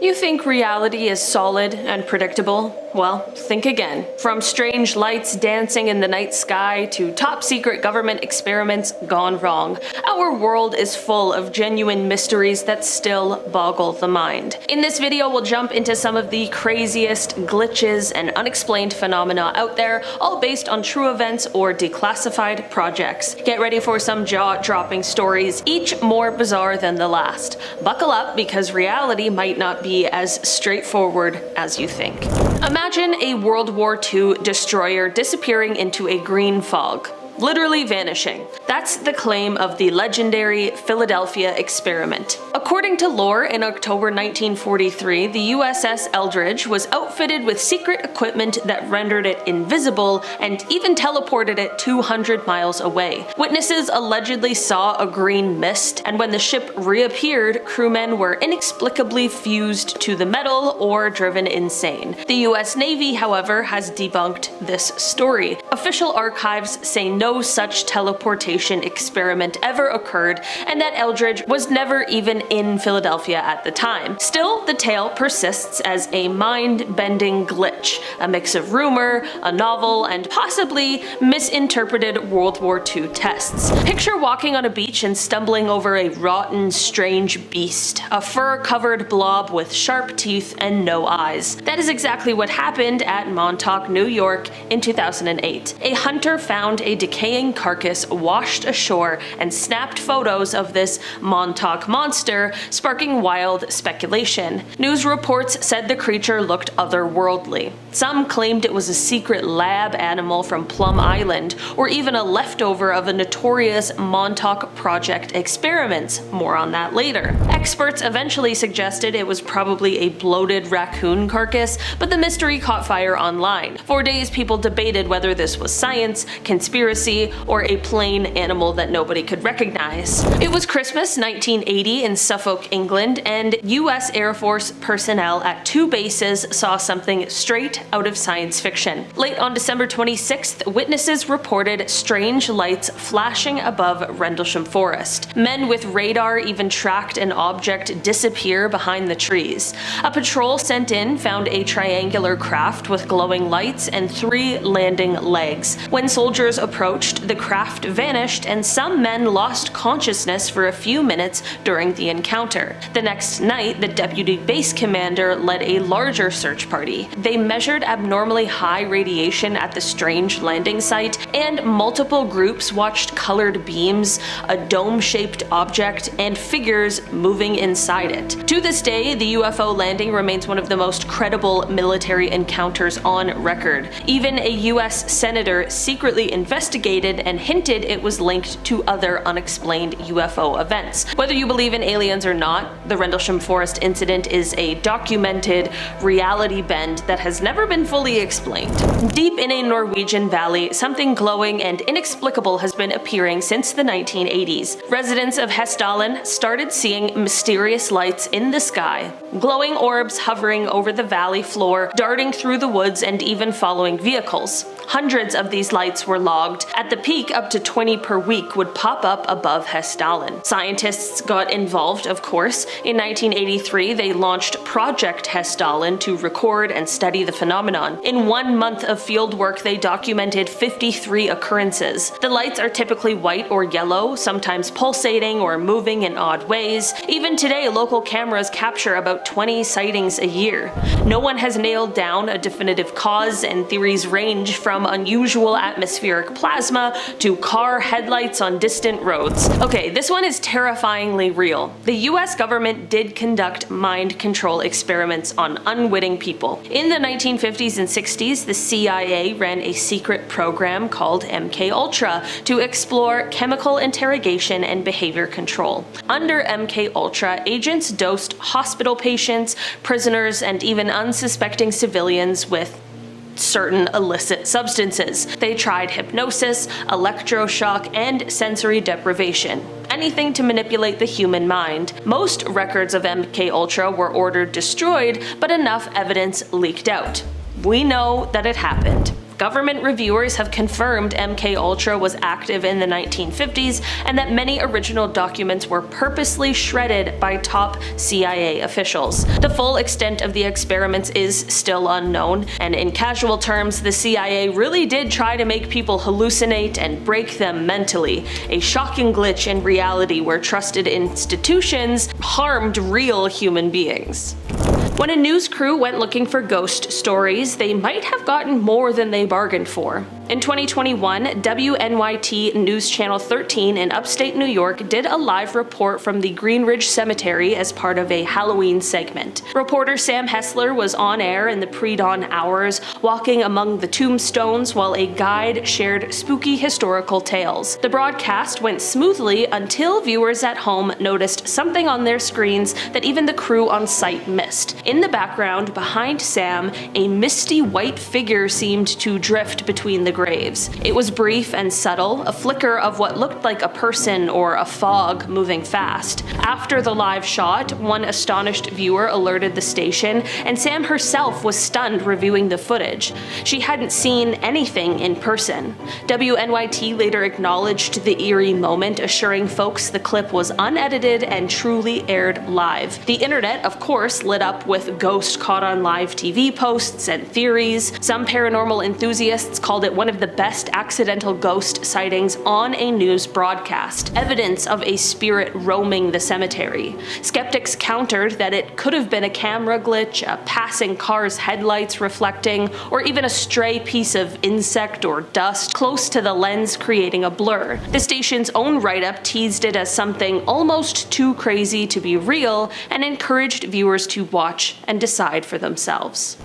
You think reality is solid and predictable? Well, think again. From strange lights dancing in the night sky to top-secret government experiments gone wrong, our world is full of genuine mysteries that still boggle the mind. In this video, we'll jump into some of the craziest glitches and unexplained phenomena out there, all based on true events or declassified projects. Get ready for some jaw-dropping stories, each more bizarre than the last. Buckle up, because reality might not be as straightforward as you think. Imagine a World War II destroyer disappearing into a green fog. Literally vanishing. That's the claim of the legendary Philadelphia experiment. According to lore, in October 1943, the USS Eldridge was outfitted with secret equipment that rendered it invisible and even teleported it 200 miles away. Witnesses allegedly saw a green mist, and when the ship reappeared, crewmen were inexplicably fused to the metal or driven insane. The US Navy, however, has debunked this story. Official archives say no such teleportation experiment ever occurred, and that Eldridge was never even in Philadelphia at the time. Still, the tale persists as a mind-bending glitch, a mix of rumor, a novel, and possibly misinterpreted World War II tests. Picture walking on a beach and stumbling over a rotten, strange beast, a fur-covered blob with sharp teeth and no eyes. That is exactly what happened at Montauk, New York in 2008. A hunter found a decaying carcass washed ashore and snapped photos of this Montauk monster, sparking wild speculation. News reports said the creature looked otherworldly. Some claimed it was a secret lab animal from Plum Island, or even a leftover of a notorious Montauk Project experiments. More on that later. Experts eventually suggested it was probably a bloated raccoon carcass, but the mystery caught fire online. For days, people debated whether this was science, conspiracy, or a plain animal that nobody could recognize. It was Christmas 1980 in Suffolk, England, and US Air Force personnel at two bases saw something straight out of science fiction. Late on December 26th, witnesses reported strange lights flashing above Rendlesham Forest. Men with radar even tracked an object disappear behind the trees. A patrol sent in found a triangular craft with glowing lights and 3 landing legs. When soldiers approached, the craft vanished, and some men lost consciousness for a few minutes during the encounter. The next night, the deputy base commander led a larger search party. They measured abnormally high radiation at the strange landing site, and multiple groups watched colored beams, a dome-shaped object, and figures moving inside it. To this day, the UFO landing remains one of the most credible military encounters on record. Even a US senator secretly investigated and hinted it was linked to other unexplained UFO events. Whether you believe in aliens or not, the Rendlesham Forest incident is a documented reality bend that has never been fully explained. Deep in a Norwegian valley, something glowing and inexplicable has been appearing since the 1980s. Residents of Hessdalen started seeing mysterious lights in the sky, glowing orbs hovering over the valley floor, darting through the woods, and even following vehicles. Hundreds of these lights were logged. At the peak, up to 20 per week would pop up above Hessdalen. Scientists got involved, of course. In 1983, they launched Project Hessdalen to record and study the phenomenon. In 1 month of fieldwork, they documented 53 occurrences. The lights are typically white or yellow, sometimes pulsating or moving in odd ways. Even today, local cameras capture about 20 sightings a year. No one has nailed down a definitive cause, and theories range from unusual atmospheric plasma to car headlights on distant roads. Okay, this one is terrifyingly real. The US government did conduct mind control experiments on unwitting people. In the 1950s and 60s, the CIA ran a secret program called MK-Ultra to explore chemical interrogation and behavior control. Under MK-Ultra, agents dosed hospital patients, prisoners, and even unsuspecting civilians with certain illicit substances. They tried hypnosis, electroshock, and sensory deprivation. Anything to manipulate the human mind. Most records of MK-Ultra were ordered destroyed, but enough evidence leaked out. We know that it happened. Government reviewers have confirmed MKUltra was active in the 1950s and that many original documents were purposely shredded by top CIA officials. The full extent of the experiments is still unknown, and in casual terms, the CIA really did try to make people hallucinate and break them mentally, a shocking glitch in reality where trusted institutions harmed real human beings. When a news crew went looking for ghost stories, they might have gotten more than they bargained for. In 2021, WNYT News Channel 13 in upstate New York did a live report from the Green Ridge Cemetery as part of a Halloween segment. Reporter Sam Hessler was on air in the pre-dawn hours, walking among the tombstones while a guide shared spooky historical tales. The broadcast went smoothly until viewers at home noticed something on their screens that even the crew on site missed. In the background, behind Sam, a misty white figure seemed to drift between the graves. It was brief and subtle, a flicker of what looked like a person or a fog moving fast. After the live shot, one astonished viewer alerted the station, and Sam herself was stunned reviewing the footage. She hadn't seen anything in person. WNYT later acknowledged the eerie moment, assuring folks the clip was unedited and truly aired live. The internet, of course, lit up with ghost caught on live TV posts and theories. Some paranormal enthusiasts called it one of the best accidental ghost sightings on a news broadcast, evidence of a spirit roaming the cemetery. Skeptics countered that it could have been a camera glitch, a passing car's headlights reflecting, or even a stray piece of insect or dust close to the lens creating a blur. The station's own write-up teased it as something almost too crazy to be real and encouraged viewers to watch and decide for themselves.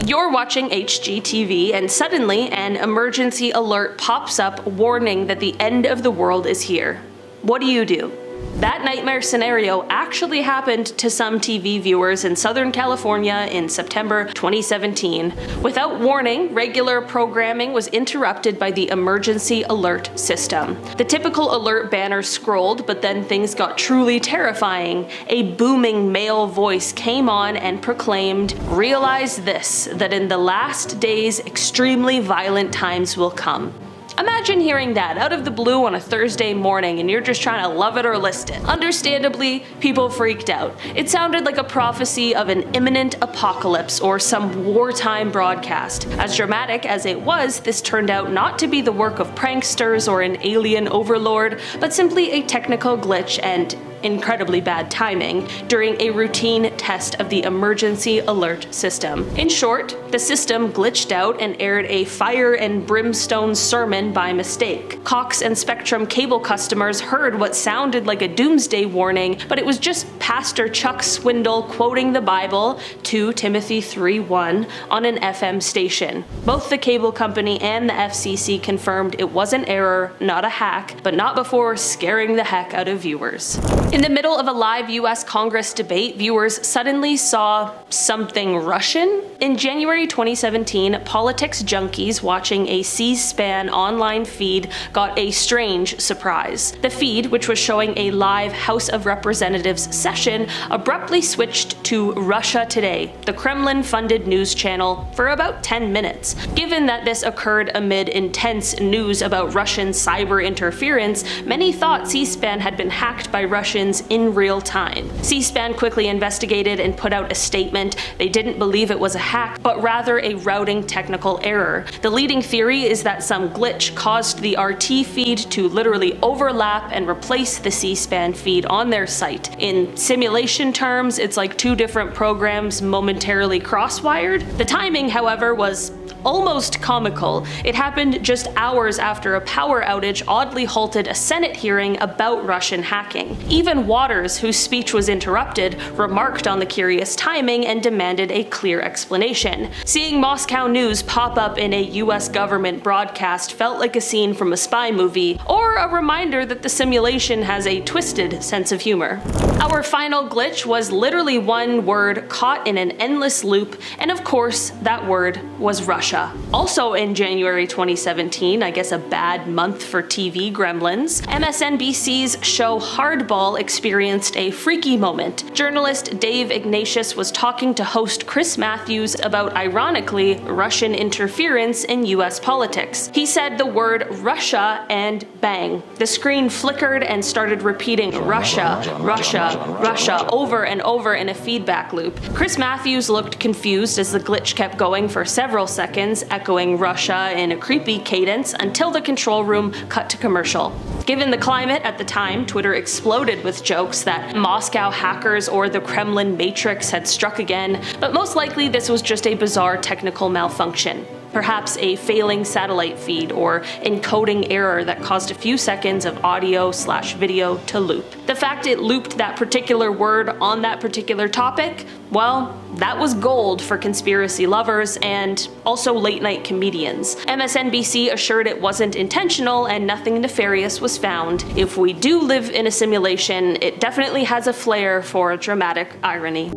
You're watching HGTV and suddenly an emergency alert pops up warning that the end of the world is here. What do? That nightmare scenario actually happened to some TV viewers in Southern California in September 2017. Without warning, regular programming was interrupted by the emergency alert system. The typical alert banner scrolled, but then things got truly terrifying. A booming male voice came on and proclaimed, "Realize this, that in the last days extremely violent times will come." Imagine hearing that out of the blue on a Thursday morning and you're just trying to love it or list it. Understandably, people freaked out. It sounded like a prophecy of an imminent apocalypse or some wartime broadcast. As dramatic as it was, this turned out not to be the work of pranksters or an alien overlord, but simply a technical glitch and incredibly bad timing during a routine test of the emergency alert system. In short, the system glitched out and aired a fire and brimstone sermon by mistake. Cox and Spectrum cable customers heard what sounded like a doomsday warning, but it was just Pastor Chuck Swindoll quoting the Bible, 2 Timothy 3:1, on an FM station. Both the cable company and the FCC confirmed it was an error, not a hack, but not before scaring the heck out of viewers. In the middle of a live US Congress debate, viewers suddenly saw something Russian. In January 2017, politics junkies watching a C-SPAN online feed got a strange surprise. The feed, which was showing a live House of Representatives session, abruptly switched to Russia Today, the Kremlin-funded news channel, for about 10 minutes. Given that this occurred amid intense news about Russian cyber interference, many thought C-SPAN had been hacked by Russians in real time. C-SPAN quickly investigated and put out a statement. They didn't believe it was a hack, but rather a routing technical error. The leading theory is that some glitch caused the RT feed to literally overlap and replace the C-SPAN feed on their site. In simulation terms, it's like two different programs momentarily cross-wired. The timing, however, was almost comical. It happened just hours after a power outage oddly halted a Senate hearing about Russian hacking. Even Waters, whose speech was interrupted, remarked on the curious timing and demanded a clear explanation. Seeing Moscow news pop up in a US government broadcast felt like a scene from a spy movie, or a reminder that the simulation has a twisted sense of humor. Our final glitch was literally one word caught in an endless loop, and of course, that word was Russia. Also in January 2017, I guess a bad month for TV gremlins, MSNBC's show Hardball experienced a freaky moment. Journalist Dave Ignatius was talking to host Chris Matthews about, ironically, Russian interference in US politics. He said the word Russia and bang. The screen flickered and started repeating Russia, Russia, Russia over and over in a feedback loop. Chris Matthews looked confused as the glitch kept going for several seconds, echoing Russia in a creepy cadence until the control room cut to commercial. Given the climate at the time, Twitter exploded with jokes that Moscow hackers or the Kremlin Matrix had struck again, but most likely this was just a bizarre technical malfunction. Perhaps a failing satellite feed or encoding error that caused a few seconds of audio/video to loop. The fact it looped that particular word on that particular topic, well, that was gold for conspiracy lovers and also late-night comedians. MSNBC assured it wasn't intentional and nothing nefarious was found. If we do live in a simulation, it definitely has a flair for dramatic irony.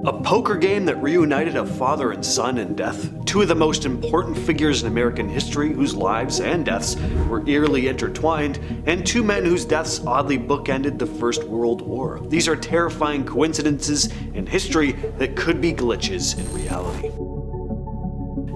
A poker game that reunited a father and son in death, two of the most important figures in American history whose lives and deaths were eerily intertwined, and two men whose deaths oddly bookended the First World War. These are terrifying coincidences in history that could be glitches in reality.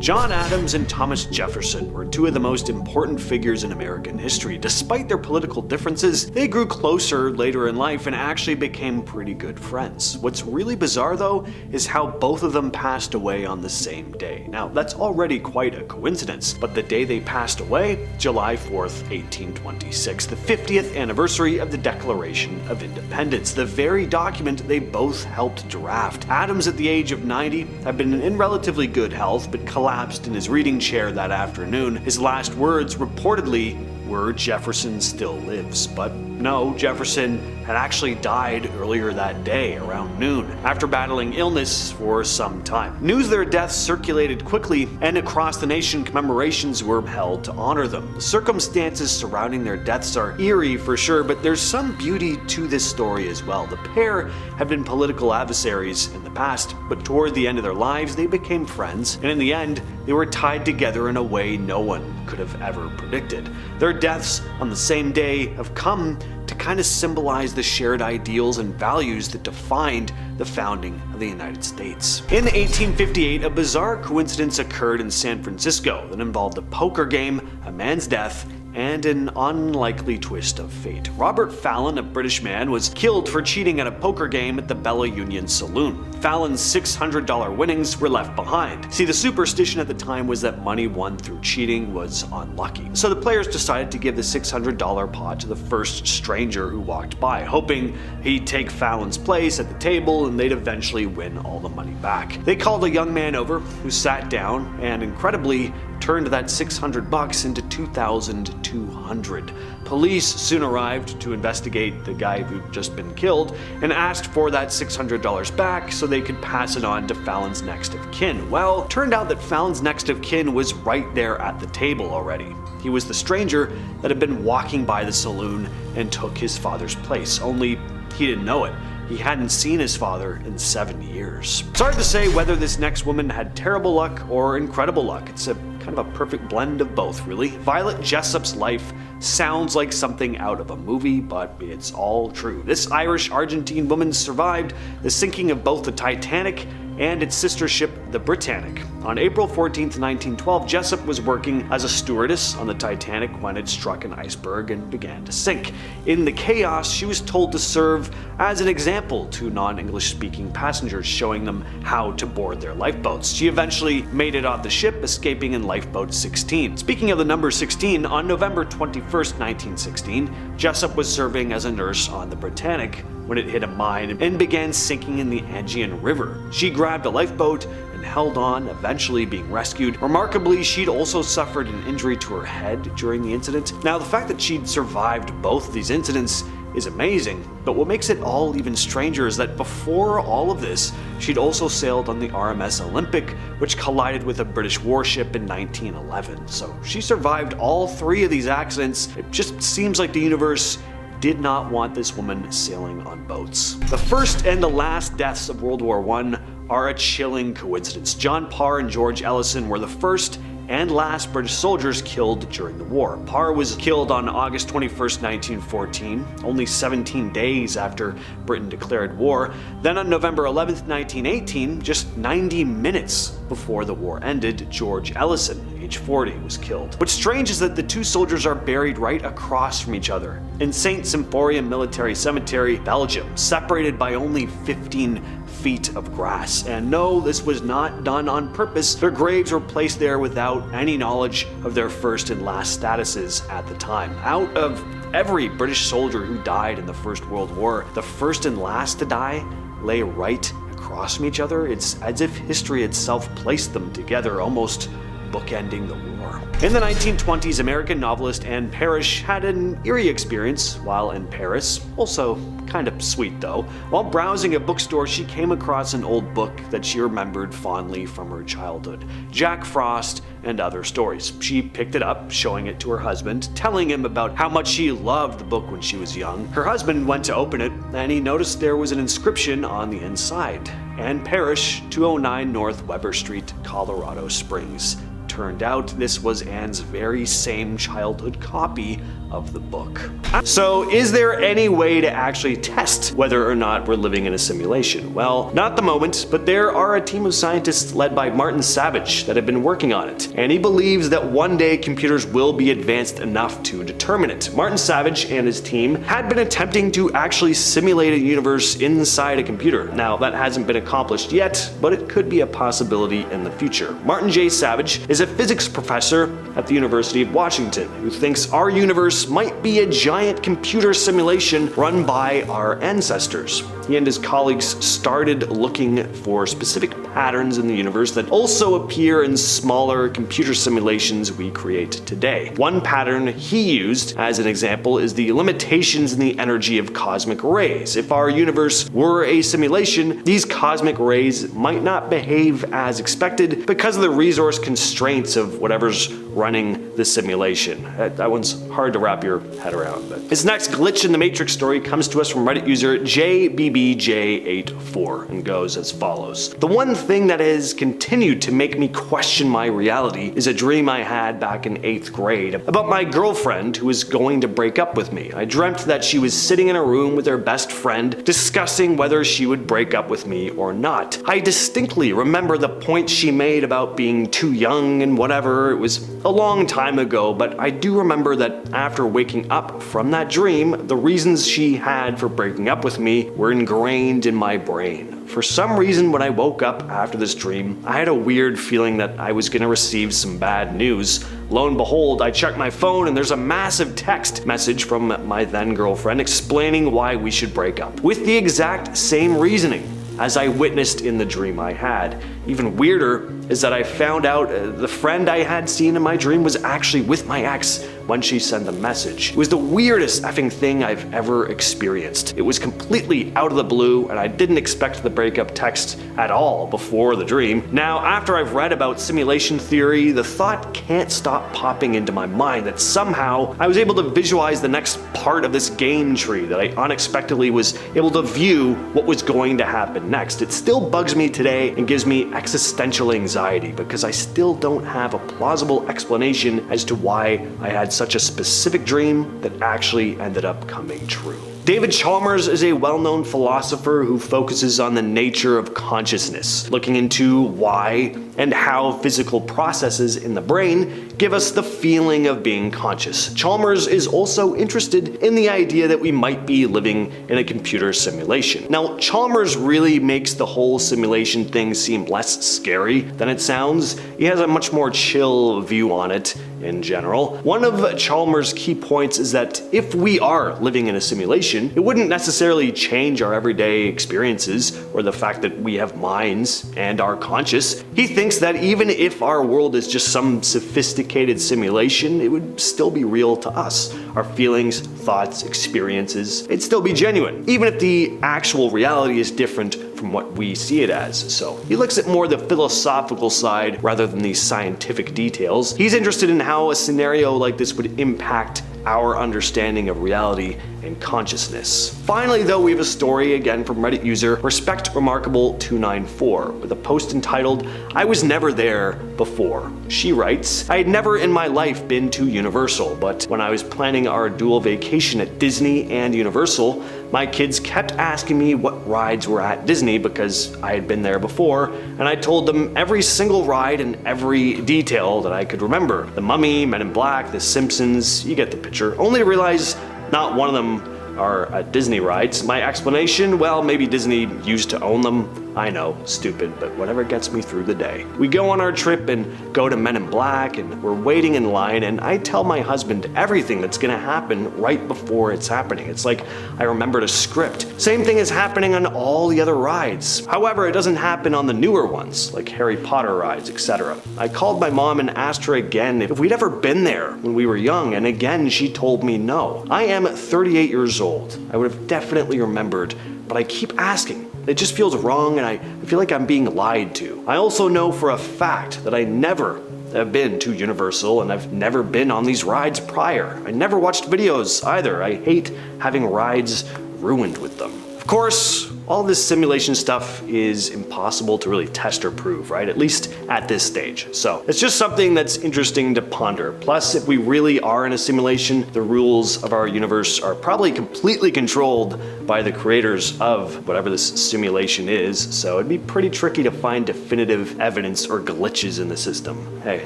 John Adams and Thomas Jefferson were two of the most important figures in American history. Despite their political differences, they grew closer later in life and actually became pretty good friends. What's really bizarre though is how both of them passed away on the same day. Now that's already quite a coincidence, but the day they passed away, July 4th, 1826, the 50th anniversary of the Declaration of Independence, the very document they both helped draft. Adams, at the age of 90, had been in relatively good health, but collapsed in his reading chair that afternoon. His last words reportedly were, "Jefferson still lives." But no, Jefferson had actually died earlier that day around noon, after battling illness for some time. News of their deaths circulated quickly, and across the nation commemorations were held to honor them. The circumstances surrounding their deaths are eerie for sure, but there's some beauty to this story as well. The pair had been political adversaries in the past, but toward the end of their lives they became friends, and in the end they were tied together in a way no one could have ever predicted. Their deaths on the same day have come to kind of symbolize the shared ideals and values that defined the founding of the United States. In 1858, a bizarre coincidence occurred in San Francisco that involved a poker game, a man's death, and an unlikely twist of fate. Robert Fallon, a British man, was killed for cheating at a poker game at the Bella Union Saloon. Fallon's $600 winnings were left behind. See, the superstition at the time was that money won through cheating was unlucky. So the players decided to give the $600 pot to the first stranger who walked by, hoping he'd take Fallon's place at the table and they'd eventually win all the money back. They called a young man over who sat down and incredibly turned that $600 into $2,200. Police soon arrived to investigate the guy who'd just been killed and asked for that $600 back so they could pass it on to Fallon's next of kin. Well, turned out that Fallon's next of kin was right there at the table already. He was the stranger that had been walking by the saloon and took his father's place, only he didn't know it. He hadn't seen his father in 7 years. It's hard to say whether this next woman had terrible luck or incredible luck. It's a kind of a perfect blend of both, really. Violet Jessup's life sounds like something out of a movie, but it's all true. This Irish-Argentine woman survived the sinking of both the Titanic and its sister ship, the Britannic. On April 14, 1912, Jessup was working as a stewardess on the Titanic when it struck an iceberg and began to sink. In the chaos, she was told to serve as an example to non-English speaking passengers, showing them how to board their lifeboats. She eventually made it off the ship, escaping in lifeboat 16. Speaking of the number 16, on November 21st, 1916, Jessup was serving as a nurse on the Britannic when it hit a mine and began sinking in the Aegean River. She grabbed a lifeboat and held on, eventually being rescued. Remarkably, she'd also suffered an injury to her head during the incident. Now, the fact that she'd survived both of these incidents is amazing, but what makes it all even stranger is that before all of this, she'd also sailed on the RMS Olympic, which collided with a British warship in 1911. So she survived all three of these accidents. It just seems like the universe did not want this woman sailing on boats. The first and the last deaths of World War I are a chilling coincidence. John Parr and George Ellison were the first and last British soldiers killed during the war. Parr was killed on August 21st, 1914, only 17 days after Britain declared war. Then on November 11th, 1918, just 90 minutes before the war ended, George Ellison, age 40, was killed. What's strange is that the two soldiers are buried right across from each other in St. Symphorian Military Cemetery, Belgium, separated by only 15 feet of grass. And no, this was not done on purpose. Their graves were placed there without any knowledge of their first and last statuses at the time. Out of every British soldier who died in the First World War, the first and last to die lay right across from each other. It's as if history itself placed them together, almost bookending the war. In the 1920s, American novelist Anne Parrish had an eerie experience while in Paris. Also kind of sweet though. While browsing a bookstore, she came across an old book that she remembered fondly from her childhood, Jack Frost and Other Stories. She picked it up, showing it to her husband, telling him about how much she loved the book when she was young. Her husband went to open it, and he noticed there was an inscription on the inside: Anne Parrish, 209 North Weber Street, Colorado Springs. Turned out this was Anne's very same childhood copy of the book. So is there any way to actually test whether or not we're living in a simulation? Well, not at the moment, but there are a team of scientists led by Martin Savage that have been working on it, and he believes that one day computers will be advanced enough to determine it. Martin Savage and his team had been attempting to actually simulate a universe inside a computer. Now, that hasn't been accomplished yet, but it could be a possibility in the future. Martin J. Savage is a physics professor at the University of Washington who thinks our universe might be a giant computer simulation run by our ancestors. He and his colleagues started looking for specific patterns in the universe that also appear in smaller computer simulations we create today. One pattern he used as an example is the limitations in the energy of cosmic rays. If our universe were a simulation, these cosmic rays might not behave as expected because of the resource constraints of whatever's running the simulation. That one's hard to wrap your head around. But his next glitch in the Matrix story comes to us from Reddit user JBBJ84 and goes as follows. The one thing that has continued to make me question my reality is a dream I had back in 8th grade about my girlfriend who was going to break up with me. I dreamt that she was sitting in a room with her best friend discussing whether she would break up with me or not. I distinctly remember the point she made about being too young and whatever. It was a long time ago, but I do remember that after waking up from that dream, the reasons she had for breaking up with me were ingrained in my brain. For some reason, when I woke up after this dream, I had a weird feeling that I was gonna receive some bad news. Lo and behold, I checked my phone and there's a massive text message from my then girlfriend explaining why we should break up, with the exact same reasoning as I witnessed in the dream I had. Even weirder is that I found out the friend I had seen in my dream was actually with my ex when she sent the message. It was the weirdest effing thing I've ever experienced. It was completely out of the blue, and I didn't expect the breakup text at all before the dream. Now, after I've read about simulation theory, the thought can't stop popping into my mind that somehow I was able to visualize the next part of this game tree, that I unexpectedly was able to view what was going to happen next. It still bugs me today and gives me existential anxiety because I still don't have a plausible explanation as to why I had such a specific dream that actually ended up coming true. David Chalmers is a well-known philosopher who focuses on the nature of consciousness, looking into why and how physical processes in the brain give us the feeling of being conscious. Chalmers is also interested in the idea that we might be living in a computer simulation. Now, Chalmers really makes the whole simulation thing seem less scary than it sounds. He has a much more chill view on it in general. One of Chalmers' key points is that if we are living in a simulation, it wouldn't necessarily change our everyday experiences or the fact that we have minds and are conscious. He thinks that even if our world is just some sophisticated simulation, it would still be real to us. Our feelings, thoughts, experiences, it'd still be genuine, even if the actual reality is different from what we see it as. So he looks at more the philosophical side rather than the scientific details. He's interested in how a scenario like this would impact our understanding of reality and consciousness. Finally, though, we have a story again from Reddit user RespectRemarkable294 with a post entitled, "I was never there before." She writes, "I had never in my life been to Universal, but when I was planning our dual vacation at Disney and Universal, my kids kept asking me what rides were at Disney because I had been there before, and I told them every single ride and every detail that I could remember. The Mummy, Men in Black, The Simpsons, you get the picture. Only to realize not one of them are at Disney rides. My explanation, well, maybe Disney used to own them. I know, stupid, but whatever gets me through the day. We go on our trip and go to Men in Black, and we're waiting in line, and I tell my husband everything that's gonna happen right before it's happening. It's like I remembered a script. Same thing is happening on all the other rides. However, it doesn't happen on the newer ones, like Harry Potter rides, etc. I called my mom and asked her again if we'd ever been there when we were young, and again she told me no. I am 38 years old. I would have definitely remembered, but I keep asking. It just feels wrong, and I feel like I'm being lied to. I also know for a fact that I never have been to Universal, and I've never been on these rides prior. I never watched videos either. I hate having rides ruined with them. Of course, all this simulation stuff is impossible to really test or prove, right? At least at this stage. So it's just something that's interesting to ponder. Plus, if we really are in a simulation, the rules of our universe are probably completely controlled by the creators of whatever this simulation is. So it'd be pretty tricky to find definitive evidence or glitches in the system. Hey,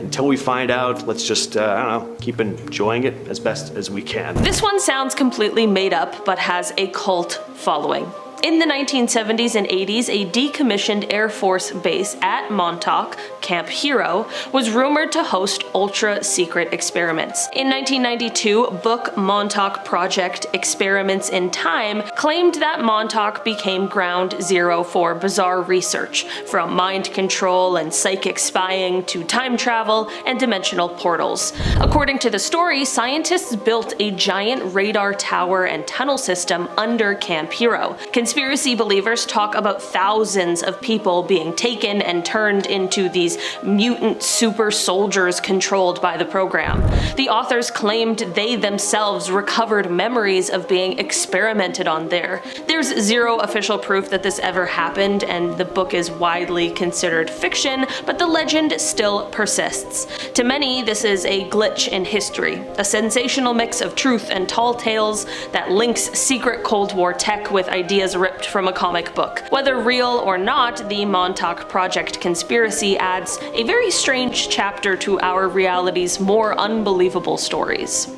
until we find out, let's just, I don't know, keep enjoying it as best as we can. This one sounds completely made up, but has a cult following. In the 1970s and 80s, a decommissioned Air Force base at Montauk, Camp Hero, was rumored to host ultra-secret experiments. In 1992, book Montauk Project Experiments in Time claimed that Montauk became ground zero for bizarre research, from mind control and psychic spying to time travel and dimensional portals. According to the story, scientists built a giant radar tower and tunnel system under Camp Hero. Conspiracy believers talk about thousands of people being taken and turned into these mutant super soldiers controlled by the program. The authors claimed they themselves recovered memories of being experimented on there. There's zero official proof that this ever happened, and the book is widely considered fiction, but the legend still persists. To many, this is a glitch in history, a sensational mix of truth and tall tales that links secret Cold War tech with ideas ripped from a comic book. Whether real or not, the Montauk Project conspiracy adds a very strange chapter to our reality's more unbelievable stories.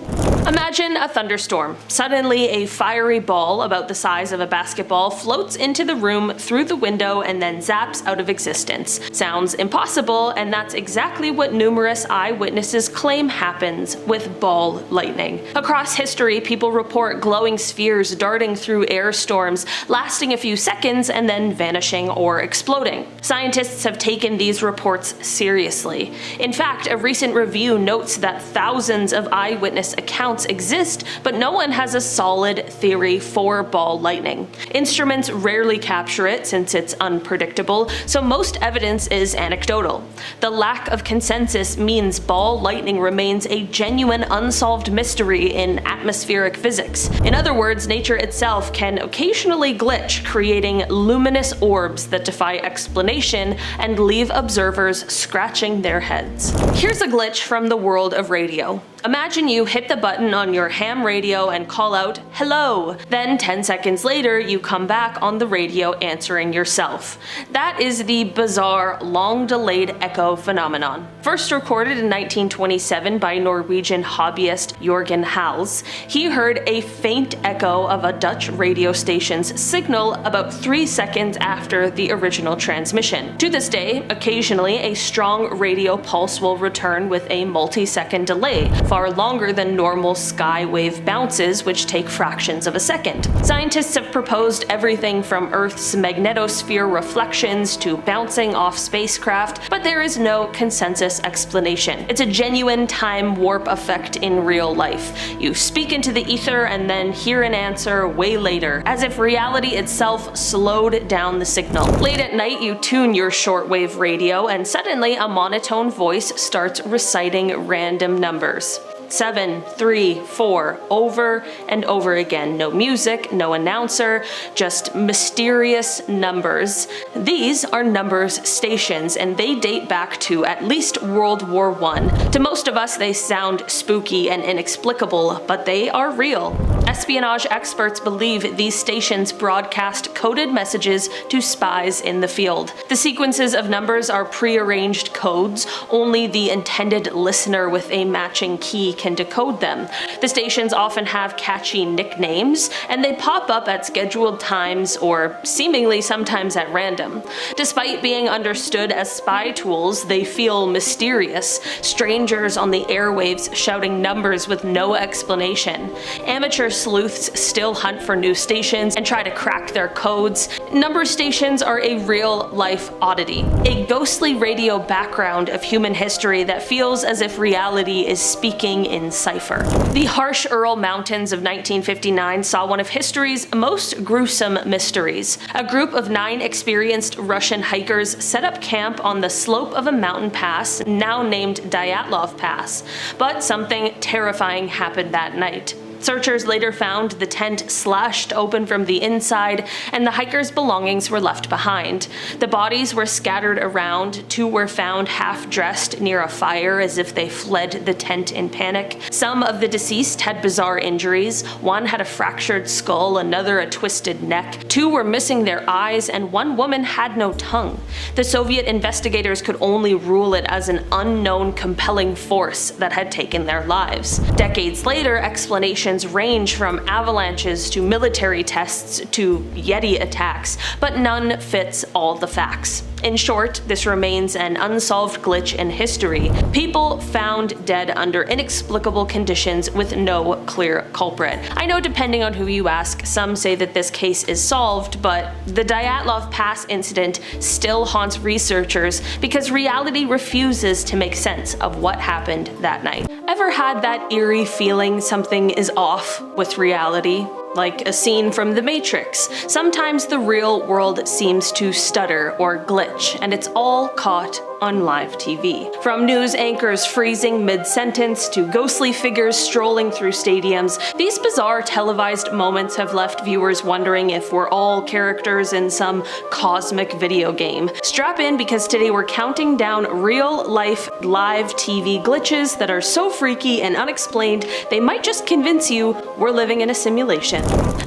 Imagine a thunderstorm. Suddenly, a fiery ball about the size of a basketball floats into the room through the window and then zaps out of existence. Sounds impossible, and that's exactly what numerous eyewitnesses claim happens with ball lightning. Across history, people report glowing spheres darting through air storms, lasting a few seconds and then vanishing or exploding. Scientists have taken these reports seriously. In fact, a recent review notes that thousands of eyewitness accounts exist, but no one has a solid theory for ball lightning. Instruments rarely capture it since it's unpredictable, so most evidence is anecdotal. The lack of consensus means ball lightning remains a genuine unsolved mystery in atmospheric physics. In other words, nature itself can occasionally glitch, creating luminous orbs that defy explanation and leave observers scratching their heads. Here's a glitch from the world of radio. Imagine you hit the button on your ham radio and call out, "Hello." Then 10 seconds later, you come back on the radio answering yourself. That is the bizarre, long-delayed echo phenomenon. First recorded in 1927 by Norwegian hobbyist Jørgen Hals, he heard a faint echo of a Dutch radio station's signal about 3 seconds after the original transmission. To this day, occasionally a strong radio pulse will return with a multi-second delay, far longer than normal skywave bounces, which take fractions of a second. Scientists have proposed everything from Earth's magnetosphere reflections to bouncing off spacecraft, but there is no consensus explanation. It's a genuine time warp effect in real life. You speak into the ether and then hear an answer way later, as if reality itself slowed down the signal. Late at night, you tune your shortwave radio and suddenly a monotone voice starts reciting random numbers. 7, 3, 4, over and over again. No music, no announcer, just mysterious numbers. These are numbers stations, and they date back to at least World War I. To most of us, they sound spooky and inexplicable, but they are real. Espionage experts believe these stations broadcast coded messages to spies in the field. The sequences of numbers are prearranged codes. Only the intended listener with a matching key can decode them. The stations often have catchy nicknames, and they pop up at scheduled times or seemingly sometimes at random. Despite being understood as spy tools, they feel mysterious. Strangers on the airwaves shouting numbers with no explanation. Amateur sleuths still hunt for new stations and try to crack their codes. Number stations are a real-life oddity, a ghostly radio background of human history that feels as if reality is speaking in cipher. The harsh Ural Mountains of 1959 saw one of history's most gruesome mysteries. A group of 9 experienced Russian hikers set up camp on the slope of a mountain pass now named Dyatlov Pass, but something terrifying happened that night. Searchers later found the tent slashed open from the inside, and the hikers' belongings were left behind. The bodies were scattered around. 2 were found half-dressed near a fire as if they fled the tent in panic. Some of the deceased had bizarre injuries. 1 had a fractured skull, another a twisted neck. 2 were missing their eyes, and 1 woman had no tongue. The Soviet investigators could only rule it as an unknown compelling force that had taken their lives. Decades later, explanations range from avalanches to military tests to Yeti attacks, but none fits all the facts. In short, this remains an unsolved glitch in history. People found dead under inexplicable conditions with no clear culprit. I know, depending on who you ask, some say that this case is solved, but the Dyatlov Pass incident still haunts researchers because reality refuses to make sense of what happened that night. Ever had that eerie feeling something is off with reality? Like a scene from The Matrix. Sometimes the real world seems to stutter or glitch, and it's all caught on live TV. From news anchors freezing mid-sentence to ghostly figures strolling through stadiums, these bizarre televised moments have left viewers wondering if we're all characters in some cosmic video game. Strap in, because today we're counting down real-life live TV glitches that are so freaky and unexplained they might just convince you we're living in a simulation.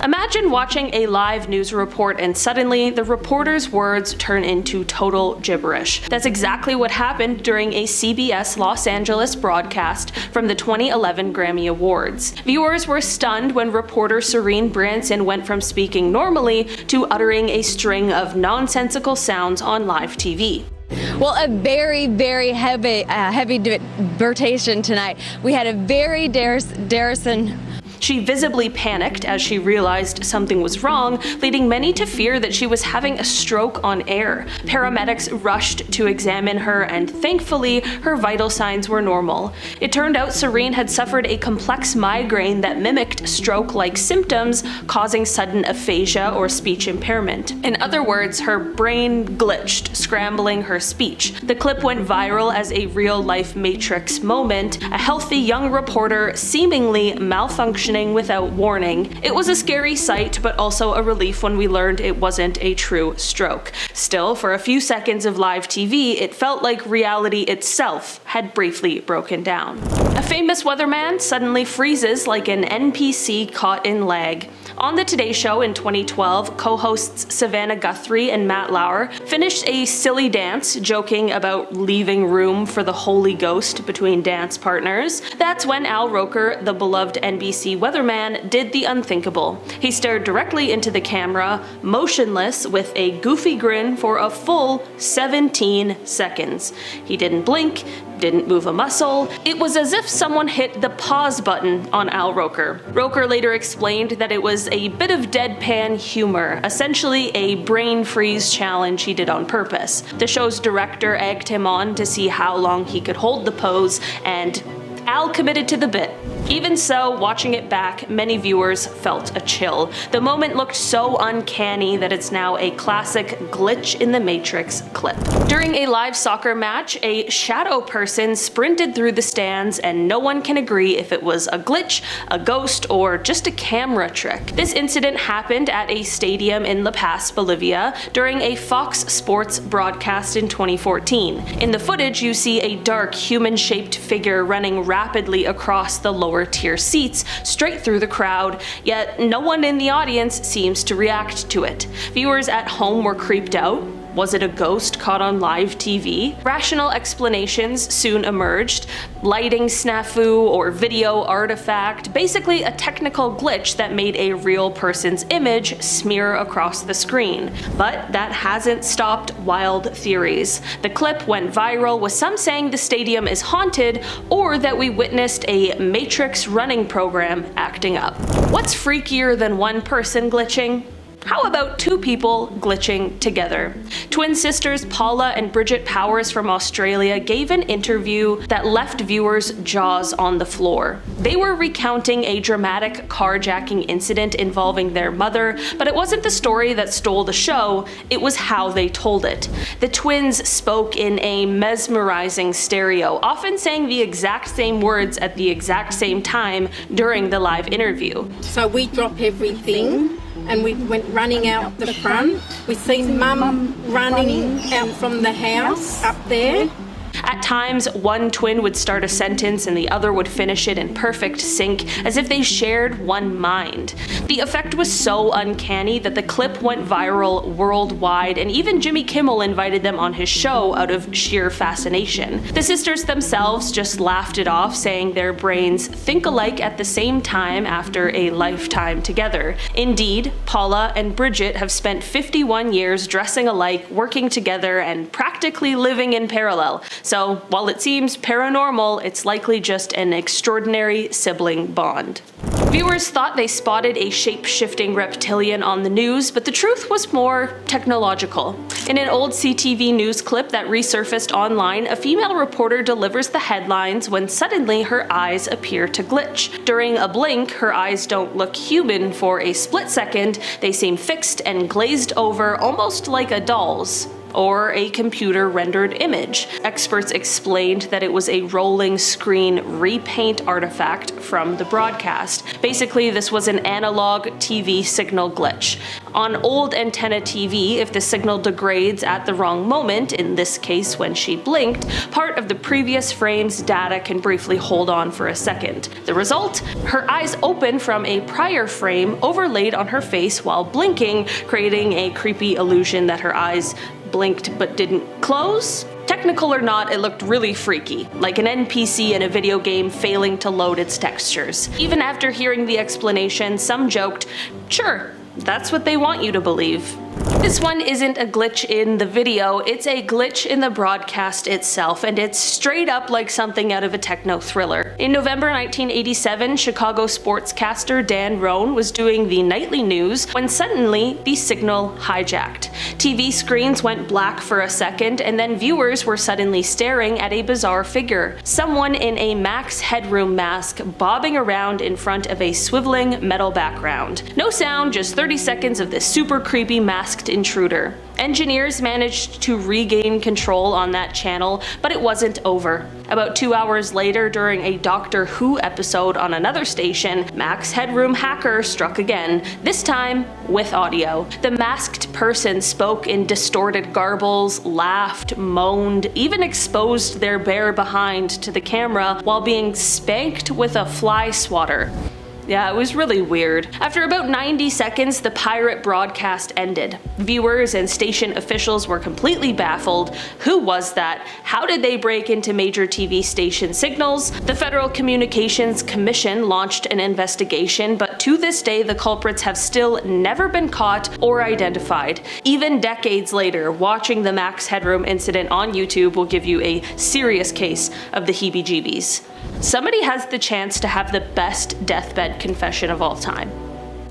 Imagine watching a live news report and suddenly the reporter's words turn into total gibberish. That's exactly what happened during a CBS Los Angeles broadcast from the 2011 Grammy Awards. Viewers were stunned when reporter Serene Branson went from speaking normally to uttering a string of nonsensical sounds on live TV. Well, a very, very heavy debatation tonight. We had a very Darrison. She visibly panicked as she realized something was wrong, leading many to fear that she was having a stroke on air. Paramedics rushed to examine her, and thankfully, her vital signs were normal. It turned out Serene had suffered a complex migraine that mimicked stroke-like symptoms, causing sudden aphasia or speech impairment. In other words, her brain glitched, scrambling her speech. The clip went viral as a real-life Matrix moment, a healthy young reporter seemingly malfunctioning without warning. It was a scary sight, but also a relief when we learned it wasn't a true stroke. Still, for a few seconds of live TV, it felt like reality itself had briefly broken down. A famous weatherman suddenly freezes like an NPC caught in lag. On the Today Show in 2012, co-hosts Savannah Guthrie and Matt Lauer finished a silly dance joking about leaving room for the Holy Ghost between dance partners. That's when Al Roker, the beloved NBC weatherman, did the unthinkable. He stared directly into the camera, motionless, with a goofy grin for a full 17 seconds. He didn't blink, didn't move a muscle. It was as if someone hit the pause button on Al Roker. Roker later explained that it was a bit of deadpan humor, essentially a brain freeze challenge he did on purpose. The show's director egged him on to see how long he could hold the pose, and Al committed to the bit. Even so, watching it back, many viewers felt a chill. The moment looked so uncanny that it's now a classic glitch in the Matrix clip. During a live soccer match, a shadow person sprinted through the stands, and no one can agree if it was a glitch, a ghost, or just a camera trick. This incident happened at a stadium in La Paz, Bolivia, during a Fox Sports broadcast in 2014. In the footage, you see a dark, human-shaped figure running rapidly across the lower tier seats, straight through the crowd, yet no one in the audience seems to react to it. Viewers at home were creeped out. Was it a ghost caught on live TV? Rational explanations soon emerged. Lighting snafu or video artifact, basically a technical glitch that made a real person's image smear across the screen. But that hasn't stopped wild theories. The clip went viral, with some saying the stadium is haunted or that we witnessed a Matrix running program acting up. What's freakier than one person glitching? How about two people glitching together? Twin sisters Paula and Bridget Powers from Australia gave an interview that left viewers' jaws on the floor. They were recounting a dramatic carjacking incident involving their mother, but it wasn't the story that stole the show, it was how they told it. The twins spoke in a mesmerizing stereo, often saying the exact same words at the exact same time during the live interview. So we dropped everything and we went running out the front. We seen Mum running out from the house up there. At times, one twin would start a sentence and the other would finish it in perfect sync, as if they shared one mind. The effect was so uncanny that the clip went viral worldwide, and even Jimmy Kimmel invited them on his show out of sheer fascination. The sisters themselves just laughed it off, saying their brains think alike at the same time after a lifetime together. Indeed, Paula and Bridget have spent 51 years dressing alike, working together, and practically living in parallel. So while it seems paranormal, it's likely just an extraordinary sibling bond. Viewers thought they spotted a shape-shifting reptilian on the news, but the truth was more technological. In an old CTV news clip that resurfaced online, a female reporter delivers the headlines when suddenly her eyes appear to glitch. During a blink, her eyes don't look human for a split second, they seem fixed and glazed over, almost like a doll's, or a computer-rendered image. Experts explained that it was a rolling screen repaint artifact from the broadcast. Basically, this was an analog TV signal glitch. On old antenna TV, if the signal degrades at the wrong moment, in this case when she blinked, part of the previous frame's data can briefly hold on for a second. The result? Her eyes open from a prior frame overlaid on her face while blinking, creating a creepy illusion that her eyes blinked but didn't close. Technical or not, it looked really freaky, like an NPC in a video game failing to load its textures. Even after hearing the explanation, some joked, "Sure, that's what they want you to believe." This one isn't a glitch in the video, it's a glitch in the broadcast itself, and it's straight up like something out of a techno thriller. In November 1987, Chicago sportscaster Dan Roan was doing the nightly news when suddenly the signal hijacked. TV screens went black for a second, and then viewers were suddenly staring at a bizarre figure. Someone in a Max Headroom mask bobbing around in front of a swiveling metal background. No sound, just 30 seconds of this super creepy masked intruder. Engineers managed to regain control on that channel, but it wasn't over. About 2 hours later, during a Doctor Who episode on another station, Max Headroom hacker struck again, this time with audio. The masked person spoke in distorted garbles, laughed, moaned, even exposed their bare behind to the camera while being spanked with a fly swatter. Yeah, it was really weird. After about 90 seconds, the pirate broadcast ended. Viewers and station officials were completely baffled. Who was that? How did they break into major TV station signals? The Federal Communications Commission launched an investigation, but to this day, the culprits have still never been caught or identified. Even decades later, watching the Max Headroom incident on YouTube will give you a serious case of the heebie-jeebies. Somebody has the chance to have the best deathbed confession of all time.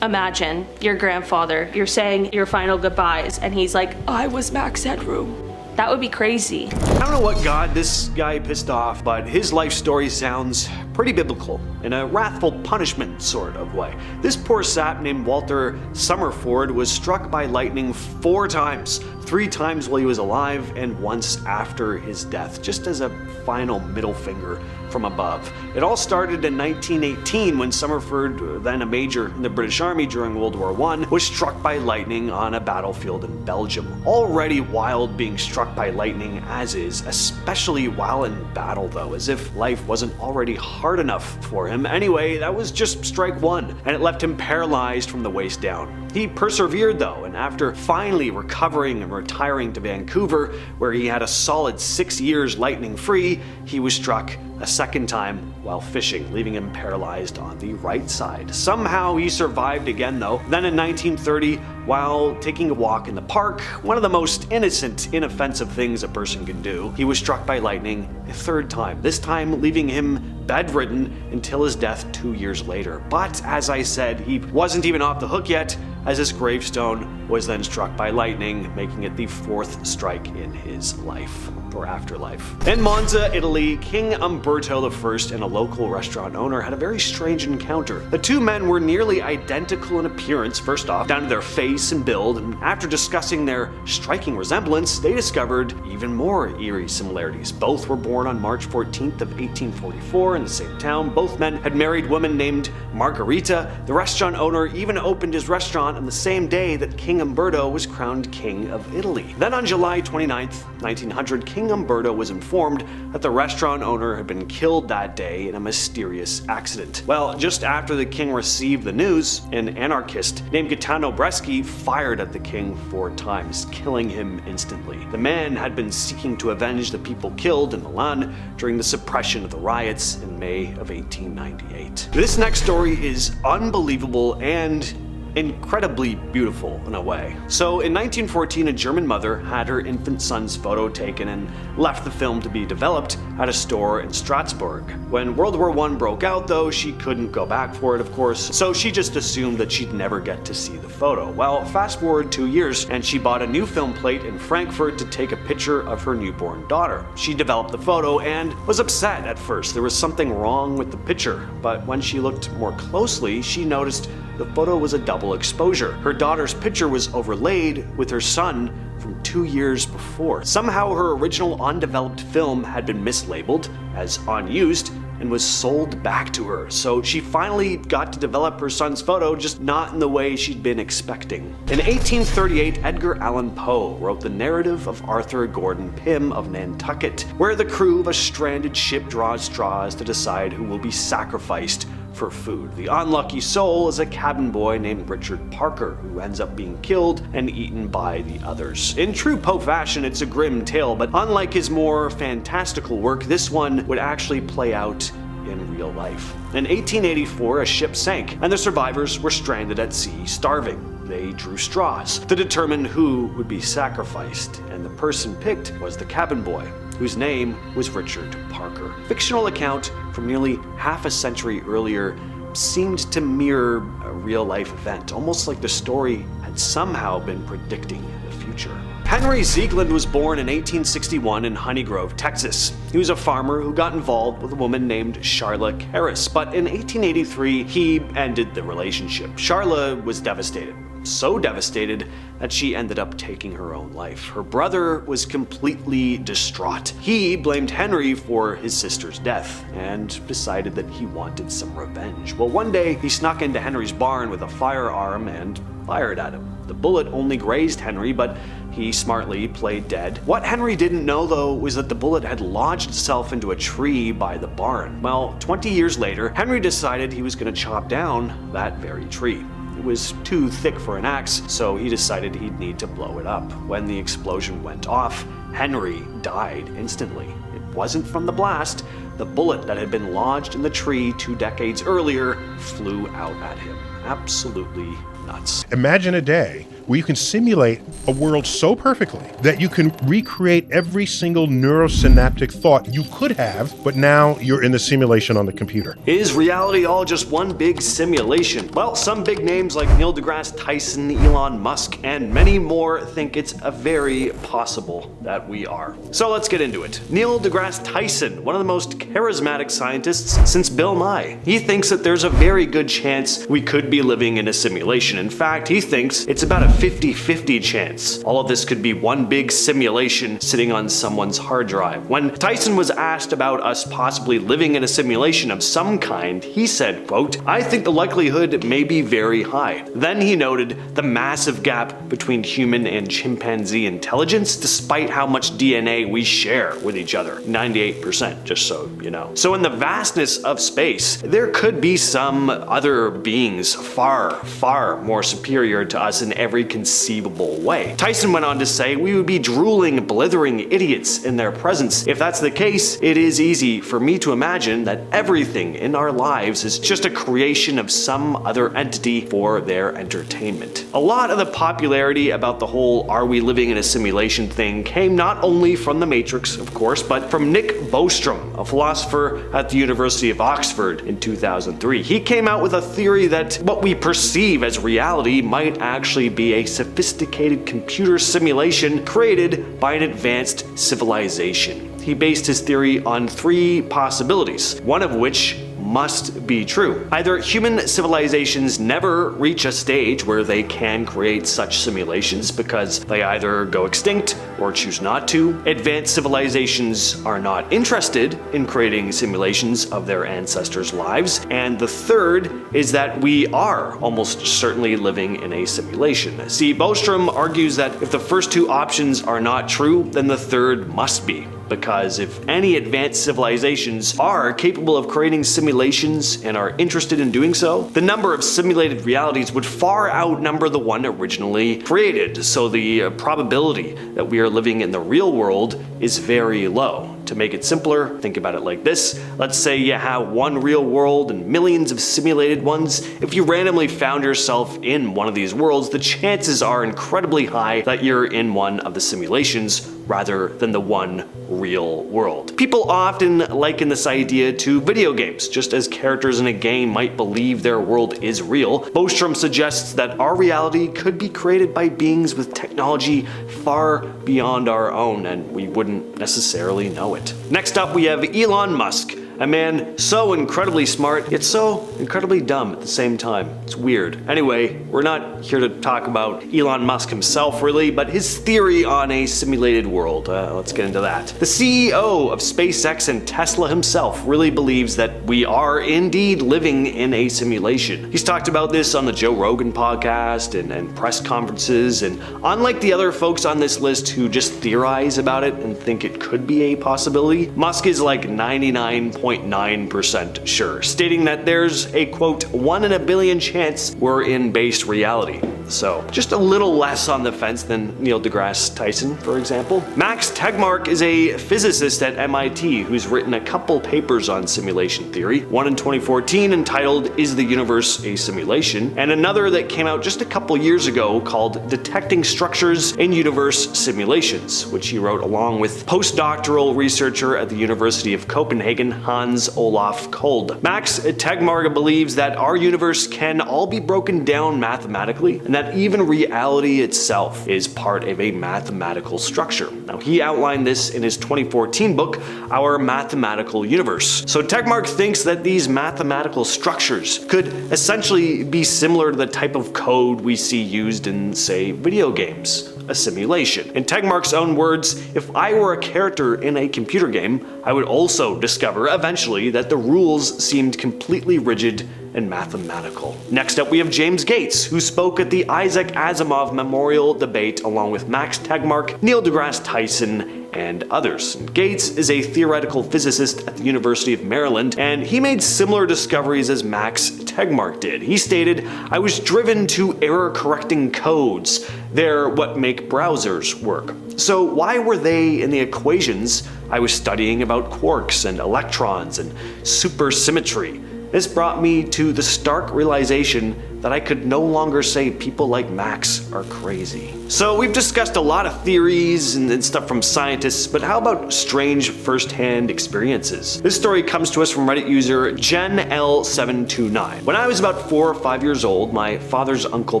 Imagine your grandfather, you're saying your final goodbyes, and he's like, "I was Max Headroom." That would be crazy. I don't know what god this guy pissed off, but his life story sounds pretty biblical, in a wrathful punishment sort of way. This poor sap named Walter Summerford was struck by lightning 4 times. 3 times while he was alive and once after his death, just as a final middle finger from above. It all started in 1918 when Summerford, then a major in the British Army during World War I, was struck by lightning on a battlefield in Belgium. Already wild being struck by lightning as is, especially while in battle though, as if life wasn't already hard enough for him. Anyway, that was just strike 1, and it left him paralyzed from the waist down. He persevered though, and after finally recovering and retiring to Vancouver, where he had a solid 6 years lightning free, he was struck a second time while fishing, leaving him paralyzed on the right side. Somehow he survived again though. Then in 1930, while taking a walk in the park, one of the most innocent, inoffensive things a person can do, he was struck by lightning a 3rd time, this time leaving him bedridden until his death 2 years later. But as I said, he wasn't even off the hook yet, as his gravestone was then struck by lightning, making it the 4th strike in his life, or afterlife. In Monza, Italy, King Umberto I and a local restaurant owner had a very strange encounter. The 2 men were nearly identical in appearance, first off, down to their face and build, and after discussing their striking resemblance, they discovered even more eerie similarities. Both were born on March 14th of 1844 in the same town. Both men had married women named Margherita. The restaurant owner even opened his restaurant on the same day that King Umberto was crowned King of Italy. Then on July 29th, 1900, King Umberto was informed that the restaurant owner had been killed that day in a mysterious accident. Well, just after the king received the news, an anarchist named Gaetano Bresci fired at the king 4 times, killing him instantly. The man had been seeking to avenge the people killed in Milan during the suppression of the riots in May of 1898. This next story is unbelievable and incredibly beautiful in a way. So in 1914, a German mother had her infant son's photo taken and left the film to be developed at a store in Strasbourg. When World War I broke out though, she couldn't go back for it of course, so she just assumed that she'd never get to see the photo. Well, fast forward 2 years and she bought a new film plate in Frankfurt to take a picture of her newborn daughter. She developed the photo and was upset at first. There was something wrong with the picture, but when she looked more closely, she noticed the photo was a double exposure. Her daughter's picture was overlaid with her son from 2 years before. Somehow her original undeveloped film had been mislabeled as unused and was sold back to her. So she finally got to develop her son's photo, just not in the way she'd been expecting. In 1838, Edgar Allan Poe wrote the narrative of Arthur Gordon Pym of Nantucket, where the crew of a stranded ship draws straws to decide who will be sacrificed for food. The unlucky soul is a cabin boy named Richard Parker, who ends up being killed and eaten by the others. In true Poe fashion, it's a grim tale, but unlike his more fantastical work, this one would actually play out in real life. In 1884, a ship sank, and the survivors were stranded at sea, starving. They drew straws to determine who would be sacrificed, and the person picked was the cabin boy, whose name was Richard Parker. Fictional account from nearly half a century earlier seemed to mirror a real-life event, almost like the story had somehow been predicting the future. Henry Ziegland was born in 1861 in Honeygrove, Texas. He was a farmer who got involved with a woman named Charla Harris, but in 1883 he ended the relationship. Charla was devastated. So devastated that she ended up taking her own life. Her brother was completely distraught. He blamed Henry for his sister's death and decided that he wanted some revenge. Well, one day he snuck into Henry's barn with a firearm and fired at him. The bullet only grazed Henry, but he smartly played dead. What Henry didn't know though was that the bullet had lodged itself into a tree by the barn. Well, 20 years later, Henry decided he was going to chop down that very tree. It was too thick for an axe, so he decided he'd need to blow it up. When the explosion went off, Henry died instantly. It wasn't from the blast. The bullet that had been lodged in the tree 2 decades earlier flew out at him. Absolutely nuts. Imagine a day where you can simulate a world so perfectly that you can recreate every single neurosynaptic thought you could have, but now you're in the simulation on the computer. Is reality all just one big simulation? Well, some big names like Neil deGrasse Tyson, Elon Musk, and many more think it's a very possible that we are. So let's get into it. Neil deGrasse Tyson, one of the most charismatic scientists since Bill Nye. He thinks that there's a very good chance we could be living in a simulation. In fact, he thinks it's about a 50-50 chance. All of this could be one big simulation sitting on someone's hard drive. When Tyson was asked about us possibly living in a simulation of some kind, he said, quote, "I think the likelihood may be very high." Then he noted the massive gap between human and chimpanzee intelligence, despite how much DNA we share with each other. 98%, just so you know. So in the vastness of space, there could be some other beings far, far more superior to us in every conceivable way. Tyson went on to say we would be drooling, blithering idiots in their presence. If that's the case, it is easy for me to imagine that everything in our lives is just a creation of some other entity for their entertainment. A lot of the popularity about the whole "are we living in a simulation" thing came not only from the Matrix, of course, but from Nick Bostrom, a philosopher at the University of Oxford in 2003. He came out with a theory that what we perceive as reality might actually be a sophisticated computer simulation created by an advanced civilization. He based his theory on three possibilities, one of which must be true. Either human civilizations never reach a stage where they can create such simulations because they either go extinct or choose not to. Advanced civilizations are not interested in creating simulations of their ancestors' lives. And the third is that we are almost certainly living in a simulation. See, Bostrom argues that if the first two options are not true, then the third must be. Because if any advanced civilizations are capable of creating simulations and are interested in doing so, the number of simulated realities would far outnumber the one originally created. So the probability that we are living in the real world is very low. To make it simpler, think about it like this. Let's say you have one real world and millions of simulated ones. If you randomly found yourself in one of these worlds, the chances are incredibly high that you're in one of the simulations rather than the one real world. People often liken this idea to video games. Just as characters in a game might believe their world is real, Bostrom suggests that our reality could be created by beings with technology far beyond our own, and we wouldn't necessarily know it. Next up, we have Elon Musk. A man so incredibly smart, yet so incredibly dumb at the same time. It's weird. Anyway, we're not here to talk about Elon Musk himself really, but his theory on a simulated world. Let's get into that. The CEO of SpaceX and Tesla himself really believes that we are indeed living in a simulation. He's talked about this on the Joe Rogan podcast and press conferences, and unlike the other folks on this list who just theorize about it and think it could be a possibility, Musk is like 99.9% sure, stating that there's a quote 1 in a billion chance we're in base reality. So just a little less on the fence than Neil deGrasse Tyson, for example. Max Tegmark is a physicist at MIT who's written a couple papers on simulation theory, one in 2014 entitled "Is the Universe a Simulation?" and another that came out just a couple years ago called "Detecting Structures in Universe Simulations," which he wrote along with postdoctoral researcher at the University of Copenhagen, Hans Olaf Kold. Max Tegmark believes that our universe can all be broken down mathematically, and that even reality itself is part of a mathematical structure. Now, he outlined this in his 2014 book, Our Mathematical Universe. So Tegmark thinks that these mathematical structures could essentially be similar to the type of code we see used in, say, video games. A simulation. In Tegmark's own words, if I were a character in a computer game, I would also discover eventually that the rules seemed completely rigid and mathematical. Next up, we have James Gates, who spoke at the Isaac Asimov Memorial Debate along with Max Tegmark, Neil deGrasse Tyson, and others. Gates is a theoretical physicist at the University of Maryland, and he made similar discoveries as Max Tegmark did. He stated, "I was driven to error-correcting codes. They're what make browsers work. So why were they in the equations I was studying about quarks and electrons and supersymmetry? This brought me to the stark realization that I could no longer say people like Max are crazy. So we've discussed a lot of theories and stuff from scientists, but how about strange first-hand experiences? This story comes to us from Reddit user JenL729. When I was about 4 or 5 years old, my father's uncle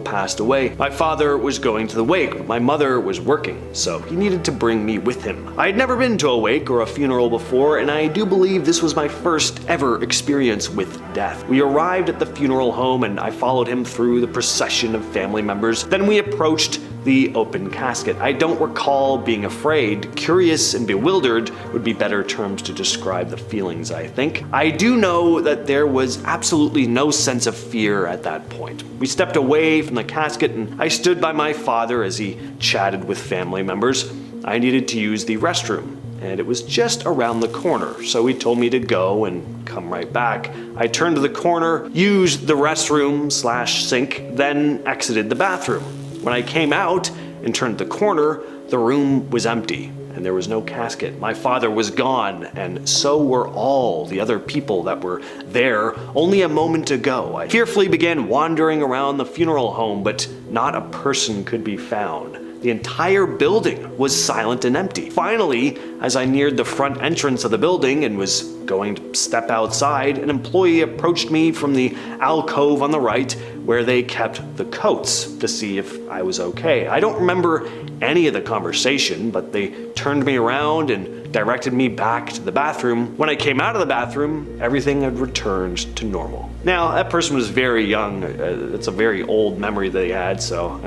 passed away. My father was going to the wake, but my mother was working, so he needed to bring me with him. I had never been to a wake or a funeral before, and I do believe this was my first ever experience with death. We arrived at the funeral home and I followed him through the procession of family members. Then we approached the open casket. I don't recall being afraid. Curious and bewildered would be better terms to describe the feelings, I think. I do know that there was absolutely no sense of fear at that point. We stepped away from the casket and I stood by my father as he chatted with family members. I needed to use the restroom, and it was just around the corner, so he told me to go and come right back. I turned to the corner, used the restroom/sink, then exited the bathroom. When I came out and turned the corner, the room was empty and there was no casket. My father was gone, and so were all the other people that were there only a moment ago. I fearfully began wandering around the funeral home, but not a person could be found. The entire building was silent and empty. Finally, as I neared the front entrance of the building and was going to step outside, an employee approached me from the alcove on the right where they kept the coats to see if I was okay. I don't remember any of the conversation, but they turned me around and directed me back to the bathroom. When I came out of the bathroom, everything had returned to normal. Now, that person was very young. It's a very old memory they had, so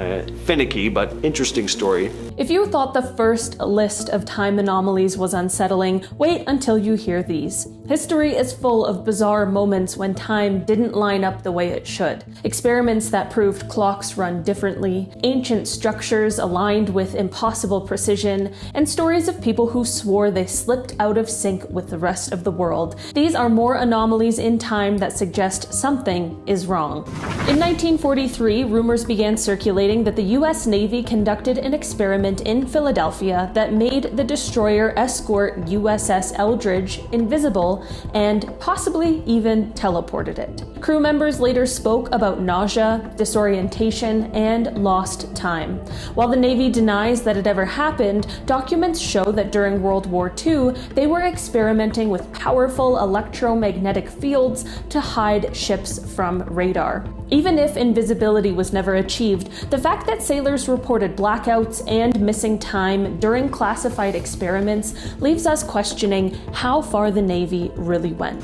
finicky, but interesting story. If you thought the first list of time anomalies was unsettling, wait until you hear these. History is full of bizarre moments when time didn't line up the way it should. Experiments that proved clocks run differently, ancient structures aligned with impossible precision, and stories of people who swore they slipped out of sync with the rest of the world. These are more anomalies in time that suggest something is wrong. In 1943, rumors began circulating that the US Navy conducted an experiment in Philadelphia that made the destroyer escort USS Eldridge invisible and possibly even teleported it. Crew members later spoke about nausea, disorientation, and lost time. While the Navy denies that it ever happened, documents show that during World War II, they were experimenting with powerful electromagnetic fields to hide ships from radar. Even if invisibility was never achieved, the fact that sailors reported blackouts and missing time during classified experiments leaves us questioning how far the Navy really went.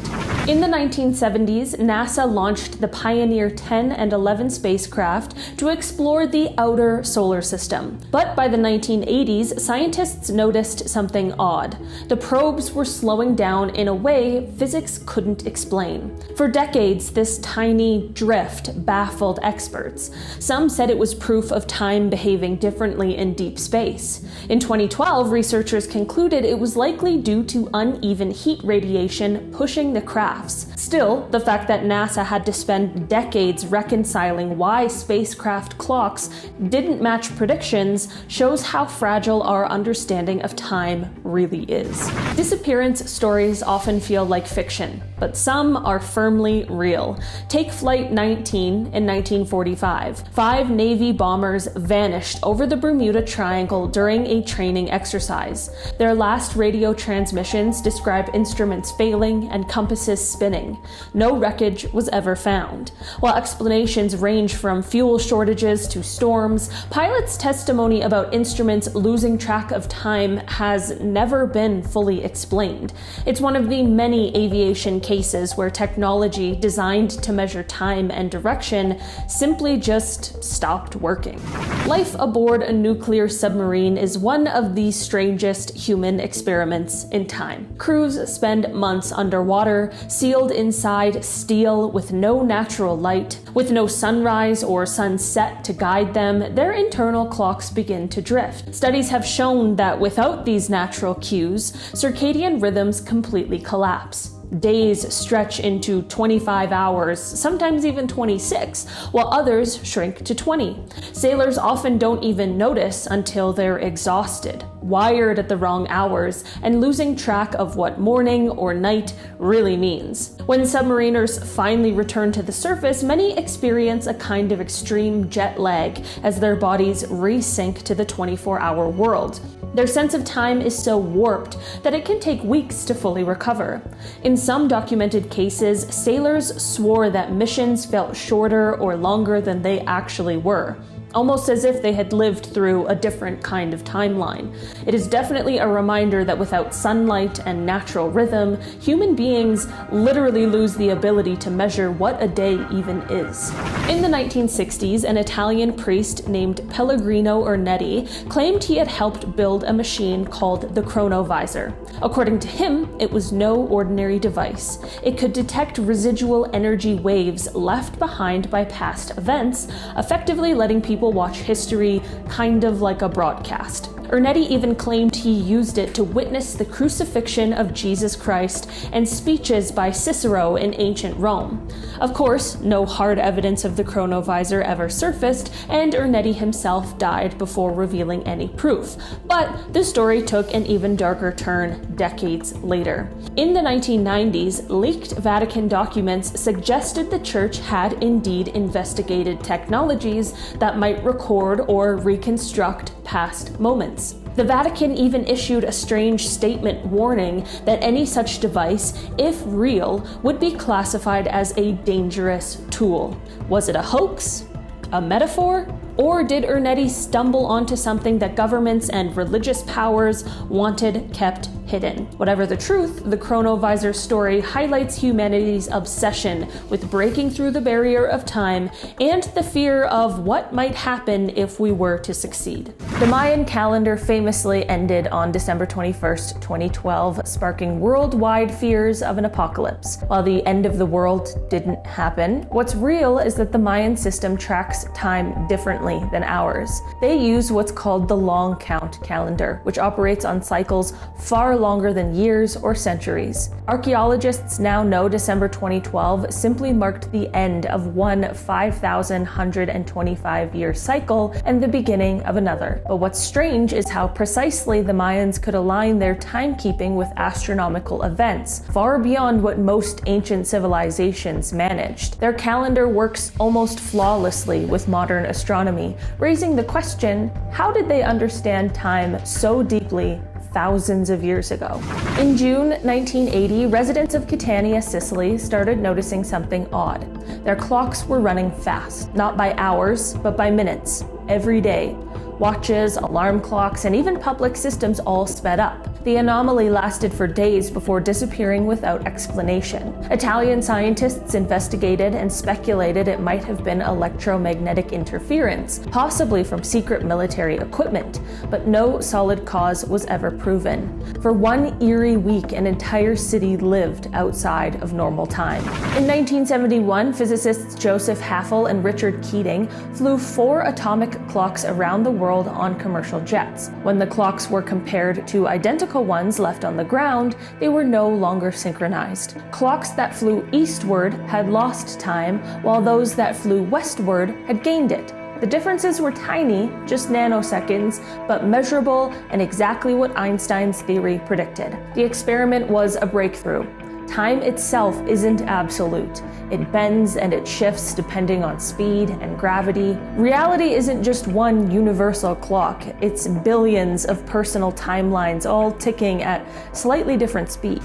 In the 1970s, NASA launched the Pioneer 10 and 11 spacecraft to explore the outer solar system. But by the 1980s, scientists noticed something odd. The probes were slowing down in a way physics couldn't explain. For decades, this tiny drift baffled experts. Some said it was proof of time behaving differently in deep space. In 2012, researchers concluded it was likely due to uneven heat radiation pushing the crafts. Still, the fact that NASA had to spend decades reconciling why spacecraft clocks didn't match predictions shows how fragile our understanding of time really is. Disappearance stories often feel like fiction, but some are firmly real. Take Flight 19 in 1945. 5 Navy bombers vanished over the Bermuda Triangle during a training exercise. Their last radio transmissions describe instruments failing and compasses spinning. No wreckage was ever found. While explanations range from fuel shortages to storms, pilots' testimony about instruments losing track of time has never been fully explained. It's one of the many aviation cases where technology designed to measure time and direction simply just stopped working. Life aboard a nuclear submarine is one of the strangest human experiments in time. Crews spend months underwater, sealed inside steel with no natural light. With no sunrise or sunset to guide them, their internal clocks begin to drift. Studies have shown that without these natural cues, circadian rhythms completely collapse. Days stretch into 25 hours, sometimes even 26, while others shrink to 20. Sailors often don't even notice until they're exhausted. wired at the wrong hours, and losing track of what morning or night really means. When submariners finally return to the surface, many experience a kind of extreme jet lag as their bodies resync to the 24-hour world. Their sense of time is so warped that it can take weeks to fully recover. In some documented cases, sailors swore that missions felt shorter or longer than they actually were, almost as if they had lived through a different kind of timeline. It is definitely a reminder that without sunlight and natural rhythm, human beings literally lose the ability to measure what a day even is. In the 1960s, an Italian priest named Pellegrino Ernetti claimed he had helped build a machine called the chronovisor. According to him, it was no ordinary device. It could detect residual energy waves left behind by past events, effectively letting people watch history kind of like a broadcast. Ernetti even claimed he used it to witness the crucifixion of Jesus Christ and speeches by Cicero in ancient Rome. Of course, no hard evidence of the chronovisor ever surfaced, and Ernetti himself died before revealing any proof. But the story took an even darker turn decades later. In the 1990s, leaked Vatican documents suggested the church had indeed investigated technologies that might record or reconstruct past moments. The Vatican even issued a strange statement warning that any such device, if real, would be classified as a dangerous tool. Was it a hoax? A metaphor? Or did Ernetti stumble onto something that governments and religious powers wanted kept hidden? Whatever the truth, the chronovisor story highlights humanity's obsession with breaking through the barrier of time and the fear of what might happen if we were to succeed. The Mayan calendar famously ended on December 21st, 2012, sparking worldwide fears of an apocalypse. While the end of the world didn't happen, what's real is that the Mayan system tracks time differently than ours. They use what's called the long count calendar, which operates on cycles far longer than years or centuries. Archaeologists now know December 2012 simply marked the end of one 5,125-year cycle and the beginning of another. But what's strange is how precisely the Mayans could align their timekeeping with astronomical events, far beyond what most ancient civilizations managed. Their calendar works almost flawlessly with modern astronomy, raising the question, how did they understand time so deeply thousands of years ago? In June 1980, residents of Catania, Sicily, started noticing something odd. Their clocks were running fast, not by hours, but by minutes, every day. Watches, alarm clocks, and even public systems all sped up. The anomaly lasted for days before disappearing without explanation. Italian scientists investigated and speculated it might have been electromagnetic interference, possibly from secret military equipment, but no solid cause was ever proven. For one eerie week, an entire city lived outside of normal time. In 1971, physicists Joseph Haffel and Richard Keating flew 4 atomic clocks around the world on commercial jets. When the clocks were compared to identical ones left on the ground, they were no longer synchronized. Clocks that flew eastward had lost time, while those that flew westward had gained it. The differences were tiny, just nanoseconds, but measurable and exactly what Einstein's theory predicted. The experiment was a breakthrough. Time itself isn't absolute. It bends and it shifts depending on speed and gravity. Reality isn't just one universal clock, it's billions of personal timelines all ticking at slightly different speeds.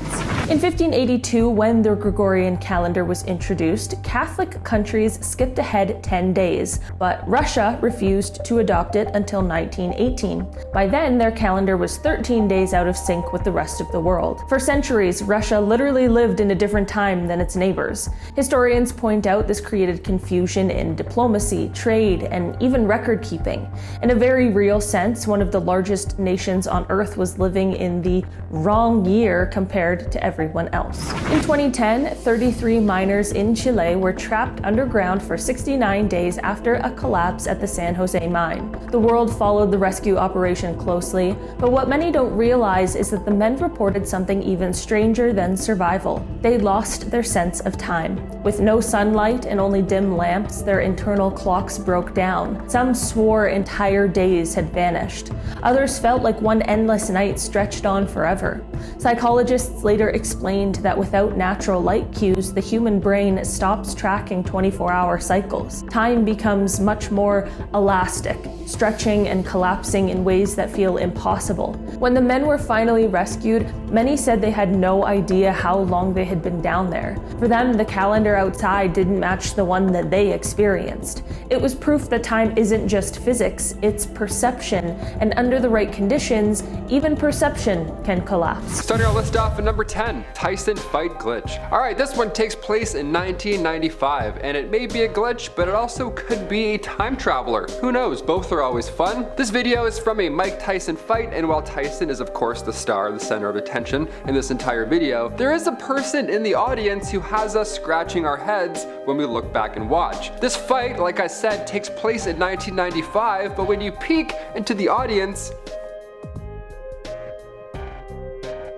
In 1582, when the Gregorian calendar was introduced, Catholic countries skipped ahead 10 days, but Russia refused to adopt it until 1918. By then, their calendar was 13 days out of sync with the rest of the world. For centuries, Russia literally lived in a different time than its neighbors. Historians point out this created confusion in diplomacy, trade, and even record keeping. In a very real sense, one of the largest nations on Earth was living in the wrong year compared to everyone else. In 2010, 33 miners in Chile were trapped underground for 69 days after a collapse at the San Jose mine. The world followed the rescue operation closely, but what many don't realize is that the men reported something even stranger than survival survival. They lost their sense of time. With no sunlight and only dim lamps, their internal clocks broke down. Some swore entire days had vanished. Others felt like one endless night stretched on forever. Psychologists later explained that without natural light cues, the human brain stops tracking 24-hour cycles. Time becomes much more elastic, stretching and collapsing in ways that feel impossible. When the men were finally rescued, many said they had no idea how long they had been down there. For them, the calendar outside didn't match the one that they experienced. It was proof that time isn't just physics, it's perception, and under the right conditions, even perception can collapse. Starting our list off at number 10, Tyson fight glitch. Alright, this one takes place in 1995, and it may be a glitch, but it also could be a time traveler. Who knows? Both are always fun. This video is from a Mike Tyson fight, and while Tyson is of course the star, the center of attention in this entire video, there is a person in the audience who has us scratching our heads when we look back and watch. This fight, like I said, takes place in 1995, but when you peek into the audience,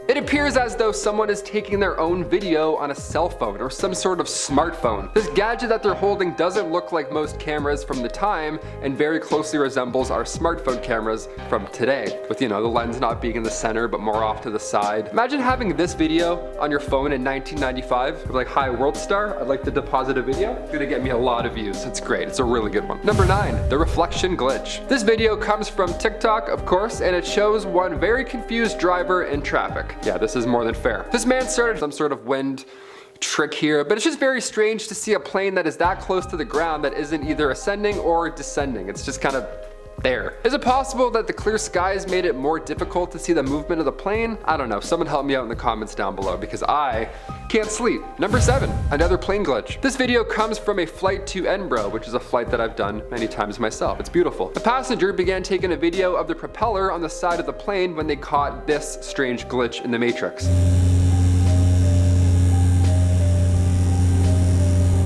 it appears as though someone is taking their own video on a cell phone or some sort of smartphone. This gadget that they're holding doesn't look like most cameras from the time and very closely resembles our smartphone cameras from today, with the lens not being in the center but more off to the side. Imagine having this video on your phone in 1995. Like, hi world star, I'd like to deposit a video. It's gonna get me a lot of views. It's great, it's a really good one. Number 9, the reflection glitch. This video comes from TikTok, of course, and it shows one very confused driver in traffic. Yeah, this is more than fair. This man started some sort of wind trick here, but it's just very strange to see a plane that is that close to the ground that isn't either ascending or descending. It's just kind of there. Is it possible that the clear skies made it more difficult to see the movement of the plane? I don't know. Someone help me out in the comments down below because I can't sleep. Number 7, another plane glitch. This video comes from a flight to Edinburgh, which is a flight that I've done many times myself. It's beautiful. The passenger began taking a video of the propeller on the side of the plane when they caught this strange glitch in the Matrix.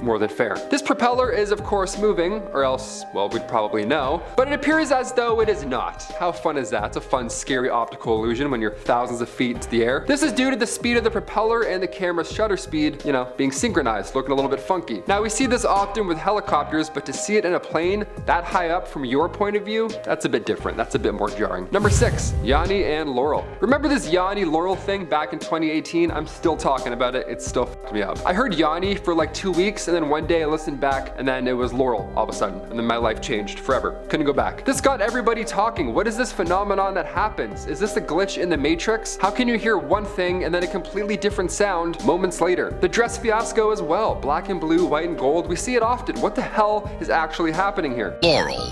More than fair. This propeller is of course moving, or else, well, we'd probably know, but it appears as though it is not. How fun is that? It's a fun, scary optical illusion when you're thousands of feet into the air. This is due to the speed of the propeller and the camera's shutter speed, being synchronized, looking a little bit funky. Now we see this often with helicopters, but to see it in a plane that high up from your point of view, that's a bit different. That's a bit more jarring. Number 6, Yanni and Laurel. Remember this Yanni Laurel thing back in 2018? I'm still talking about it. It still fucked me up. I heard Yanni for like 2 weeks, and then one day I listened back and then it was Laurel all of a sudden, and then my life changed forever. Couldn't go back. This got everybody talking. What is this phenomenon that happens? Is this a glitch in the Matrix? How can you hear one thing and then a completely different sound moments later? The dress fiasco as well. Black and blue, white and gold. We see it often. What the hell is actually happening here? Laurel.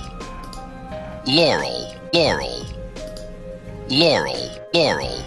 Laurel. Laurel. Laurel. Laurel.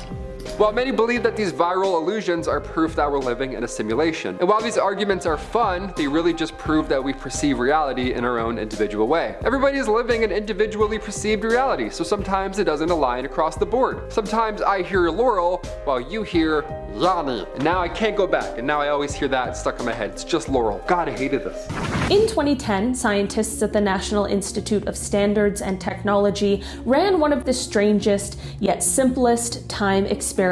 While many believe that these viral illusions are proof that we're living in a simulation. And while these arguments are fun, they really just prove that we perceive reality in our own individual way. Everybody is living an individually perceived reality, so sometimes it doesn't align across the board. Sometimes I hear Laurel while you hear Yanni. And now I can't go back, and now I always hear that stuck in my head. It's just Laurel. God, I hated this. In 2010, scientists at the National Institute of Standards and Technology ran one of the strangest yet simplest time experiments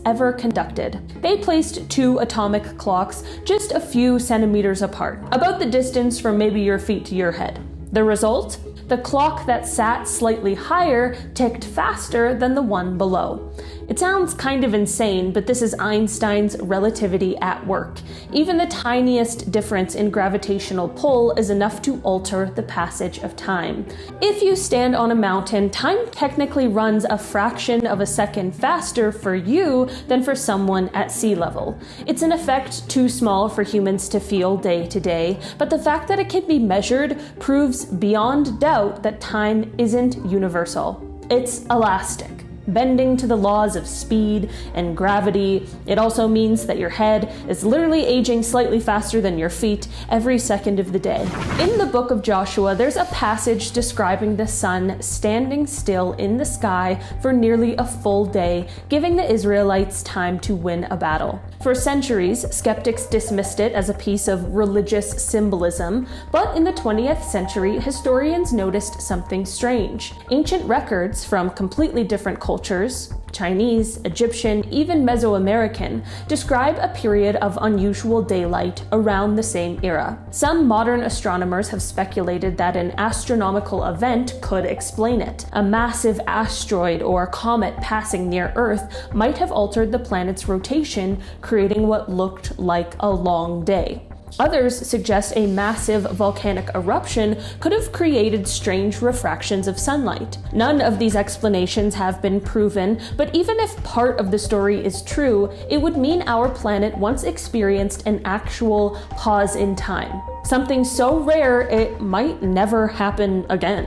ever conducted. They placed 2 atomic clocks just a few centimeters apart, about the distance from maybe your feet to your head. The result? The clock that sat slightly higher ticked faster than the one below. It sounds kind of insane, but this is Einstein's relativity at work. Even the tiniest difference in gravitational pull is enough to alter the passage of time. If you stand on a mountain, time technically runs a fraction of a second faster for you than for someone at sea level. It's an effect too small for humans to feel day to day, but the fact that it can be measured proves beyond doubt that time isn't universal. It's elastic, bending to the laws of speed and gravity. It also means that your head is literally aging slightly faster than your feet every second of the day. In the book of Joshua, there's a passage describing the sun standing still in the sky for nearly a full day, giving the Israelites time to win a battle. For centuries, skeptics dismissed it as a piece of religious symbolism, but in the 20th century, historians noticed something strange. Ancient records from completely different cultures cultures, Chinese, Egyptian, even Mesoamerican, describe a period of unusual daylight around the same era. Some modern astronomers have speculated that an astronomical event could explain it. A massive asteroid or comet passing near Earth might have altered the planet's rotation, creating what looked like a long day. Others suggest a massive volcanic eruption could have created strange refractions of sunlight. None of these explanations have been proven, but even if part of the story is true, it would mean our planet once experienced an actual pause in time. Something so rare it might never happen again.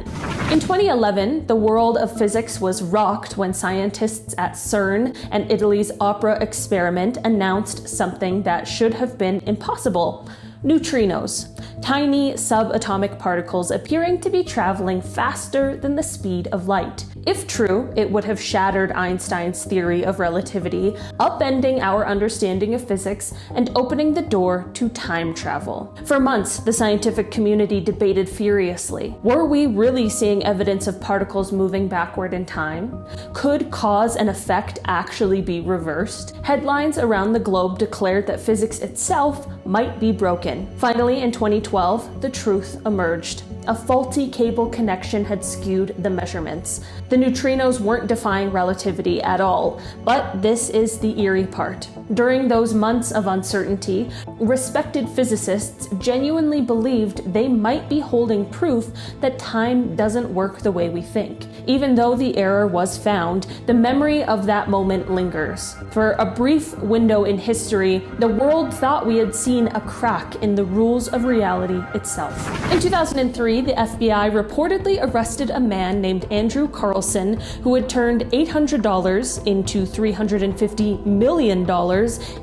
In 2011, the world of physics was rocked when scientists at CERN and Italy's Opera experiment announced something that should have been impossible. Neutrinos, tiny subatomic particles appearing to be traveling faster than the speed of light. If true, it would have shattered Einstein's theory of relativity, upending our understanding of physics and opening the door to time travel. For months, the scientific community debated furiously. Were we really seeing evidence of particles moving backward in time? Could cause and effect actually be reversed? Headlines around the globe declared that physics itself might be broken. Finally, in 2012, the truth emerged. A faulty cable connection had skewed the measurements. The neutrinos weren't defying relativity at all, but this is the eerie part. During those months of uncertainty, respected physicists genuinely believed they might be holding proof that time doesn't work the way we think. Even though the error was found, the memory of that moment lingers. For a brief window in history, the world thought we had seen a crack in the rules of reality itself. In 2003, the FBI reportedly arrested a man named Andrew Carlson who had turned $800 into $350 million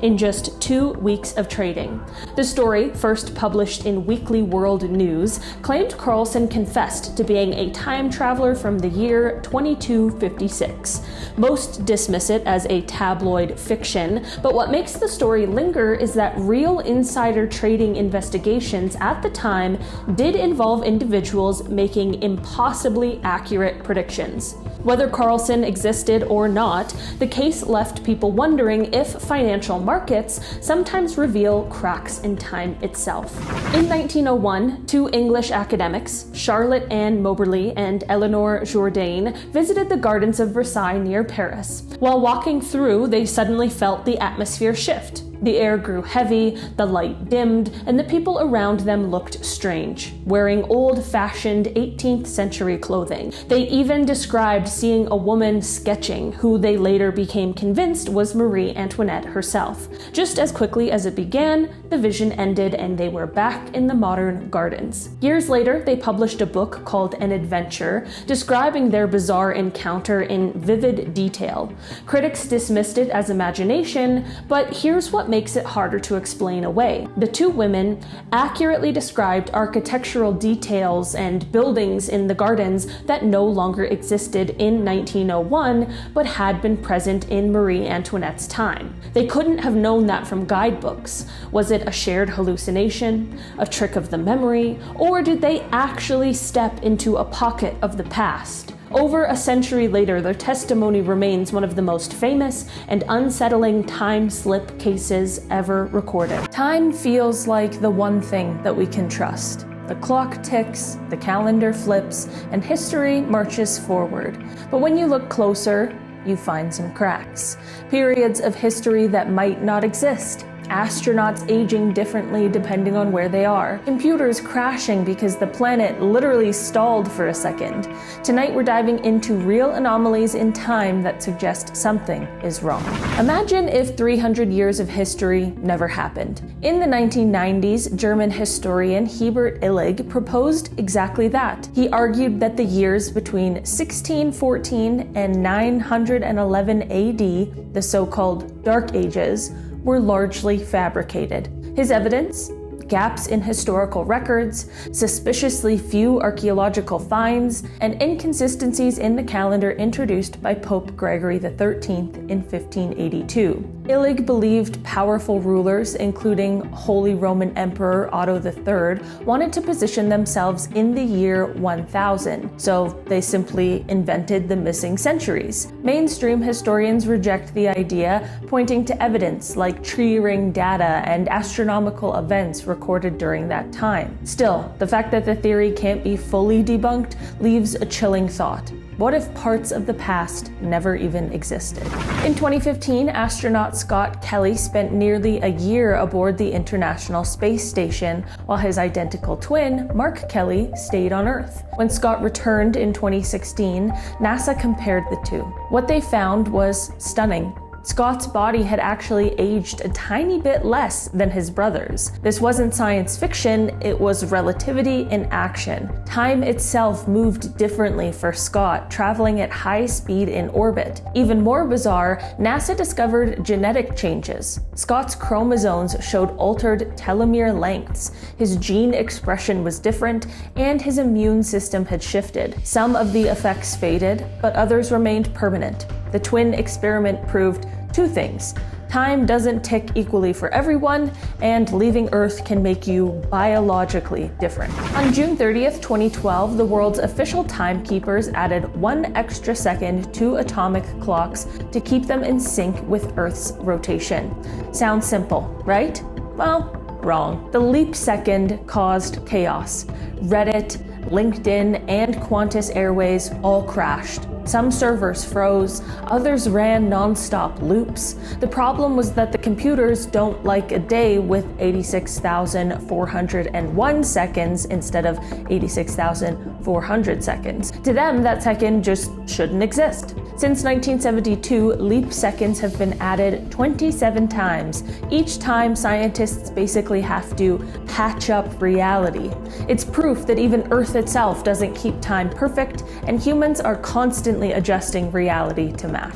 in just 2 weeks of trading. The story, first published in Weekly World News, claimed Carlson confessed to being a time traveler from the year 2256. Most dismiss it as a tabloid fiction, but what makes the story linger is that real insider trading investigations at the time did involve individuals making impossibly accurate predictions. Whether Carlson existed or not, the case left people wondering if financial markets sometimes reveal cracks in time itself. In 1901, 2 English academics, Charlotte Ann Moberly and Eleanor Jourdain, visited the gardens of Versailles near Paris. While walking through, they suddenly felt the atmosphere shift. The air grew heavy, the light dimmed, and the people around them looked strange, wearing old-fashioned 18th century clothing. They even described seeing a woman sketching, who they later became convinced was Marie Antoinette herself. Just as quickly as it began, the vision ended and they were back in the modern gardens. Years later, they published a book called An Adventure, describing their bizarre encounter in vivid detail. Critics dismissed it as imagination, but here's what makes it harder to explain away. The 2 women accurately described architectural details and buildings in the gardens that no longer existed in 1901, but had been present in Marie Antoinette's time. They couldn't have known that from guidebooks. Was it a shared hallucination, a trick of the memory, or did they actually step into a pocket of the past? Over a century later, their testimony remains one of the most famous and unsettling time slip cases ever recorded. Time feels like the one thing that we can trust. The clock ticks, the calendar flips, and history marches forward. But when you look closer, you find some cracks. Periods of history that might not exist. Astronauts aging differently depending on where they are. Computers crashing because the planet literally stalled for a second. Tonight we're diving into real anomalies in time that suggest something is wrong. Imagine if 300 years of history never happened. In the 1990s, German historian Herbert Illig proposed exactly that. He argued that the years between 1614 and 911 AD, the so-called Dark Ages, were largely fabricated. His evidence? Gaps in historical records, suspiciously few archaeological finds, and inconsistencies in the calendar introduced by Pope Gregory XIII in 1582. Illig believed powerful rulers, including Holy Roman Emperor Otto III, wanted to position themselves in the year 1000, so they simply invented the missing centuries. Mainstream historians reject the idea, pointing to evidence like tree ring data and astronomical events recorded during that time. Still, the fact that the theory can't be fully debunked leaves a chilling thought. What if parts of the past never even existed? In 2015, astronaut Scott Kelly spent nearly a year aboard the International Space Station, while his identical twin, Mark Kelly, stayed on Earth. When Scott returned in 2016, NASA compared the two. What they found was stunning. Scott's body had actually aged a tiny bit less than his brother's. This wasn't science fiction, it was relativity in action. Time itself moved differently for Scott, traveling at high speed in orbit. Even more bizarre, NASA discovered genetic changes. Scott's chromosomes showed altered telomere lengths, his gene expression was different, and his immune system had shifted. Some of the effects faded, but others remained permanent. The twin experiment proved two things. Time doesn't tick equally for everyone, and leaving Earth can make you biologically different. On June 30th, 2012, the world's official timekeepers added 1 extra second to atomic clocks to keep them in sync with Earth's rotation. Sounds simple, right? Well, wrong. The leap second caused chaos. Reddit, LinkedIn, and Qantas Airways all crashed. Some servers froze, others ran non-stop loops. The problem was that the computers don't like a day with 86,401 seconds instead of 86,400 seconds. To them, that second just shouldn't exist. Since 1972, leap seconds have been added 27 times. Each time, scientists basically have to patch up reality. It's proof that even Earth itself doesn't keep time perfect, and humans are constantly adjusting reality to match.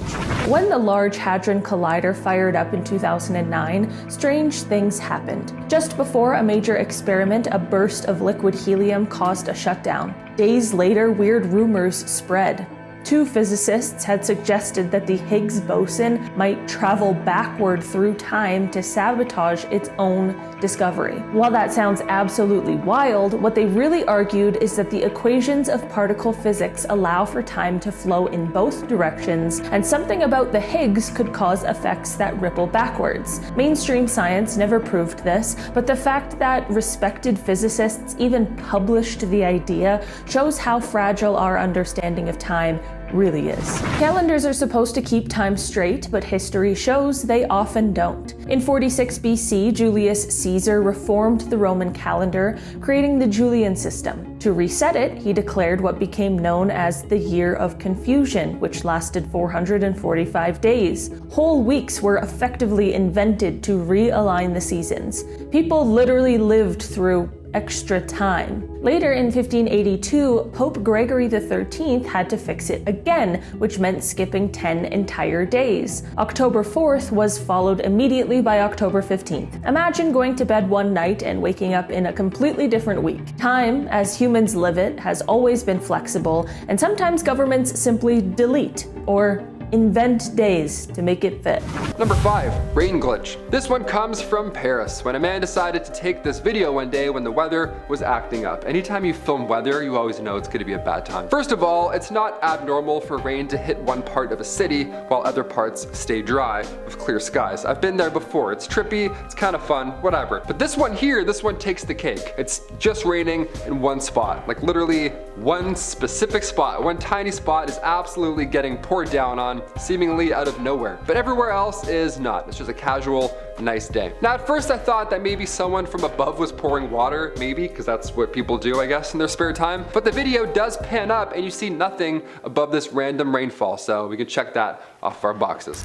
When the Large Hadron Collider fired up in 2009, strange things happened. Just before a major experiment, a burst of liquid helium caused a shutdown. Days later, weird rumors spread. Two physicists had suggested that the Higgs boson might travel backward through time to sabotage its own discovery. While that sounds absolutely wild, what they really argued is that the equations of particle physics allow for time to flow in both directions, and something about the Higgs could cause effects that ripple backwards. Mainstream science never proved this, but the fact that respected physicists even published the idea shows how fragile our understanding of time really is. Calendars are supposed to keep time straight, but history shows they often don't. In 46 BC, Julius Caesar reformed the Roman calendar, creating the Julian system. To reset it, he declared what became known as the Year of Confusion, which lasted 445 days. Whole weeks were effectively invented to realign the seasons. People literally lived through extra time. Later in 1582, Pope Gregory XIII had to fix it again, which meant skipping 10 entire days. October 4th was followed immediately by October 15th. Imagine going to bed one night and waking up in a completely different week. Time, as humans live it, has always been flexible, and sometimes governments simply delete or invent days to make it fit. Number 5, rain glitch. This one comes from Paris, when a man decided to take this video one day when the weather was acting up. Anytime you film weather, you always know it's going to be a bad time. First of all, it's not abnormal for rain to hit one part of a city while other parts stay dry with clear skies. I've been there before. It's trippy, it's kind of fun, whatever. But this one here, this one takes the cake. It's just raining in one spot, like literally one specific spot. One tiny spot is absolutely getting poured down on, seemingly out of nowhere. But everywhere else is not. It's just a casual, nice day. Now at first I thought that maybe someone from above was pouring water, maybe, because that's what people do, I guess, in their spare time. But the video does pan up and you see nothing above this random rainfall, so we can check that off our boxes.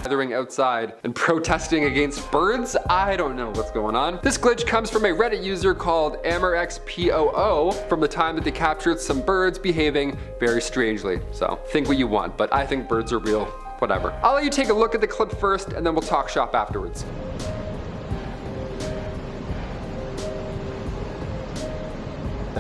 Gathering outside and protesting against birds? I don't know what's going on. This glitch comes from a Reddit user called AmerXPOO from the time that they captured some birds behaving very strangely. So think what you want, but I think birds are real. Whatever. I'll let you take a look at the clip first and then we'll talk shop afterwards.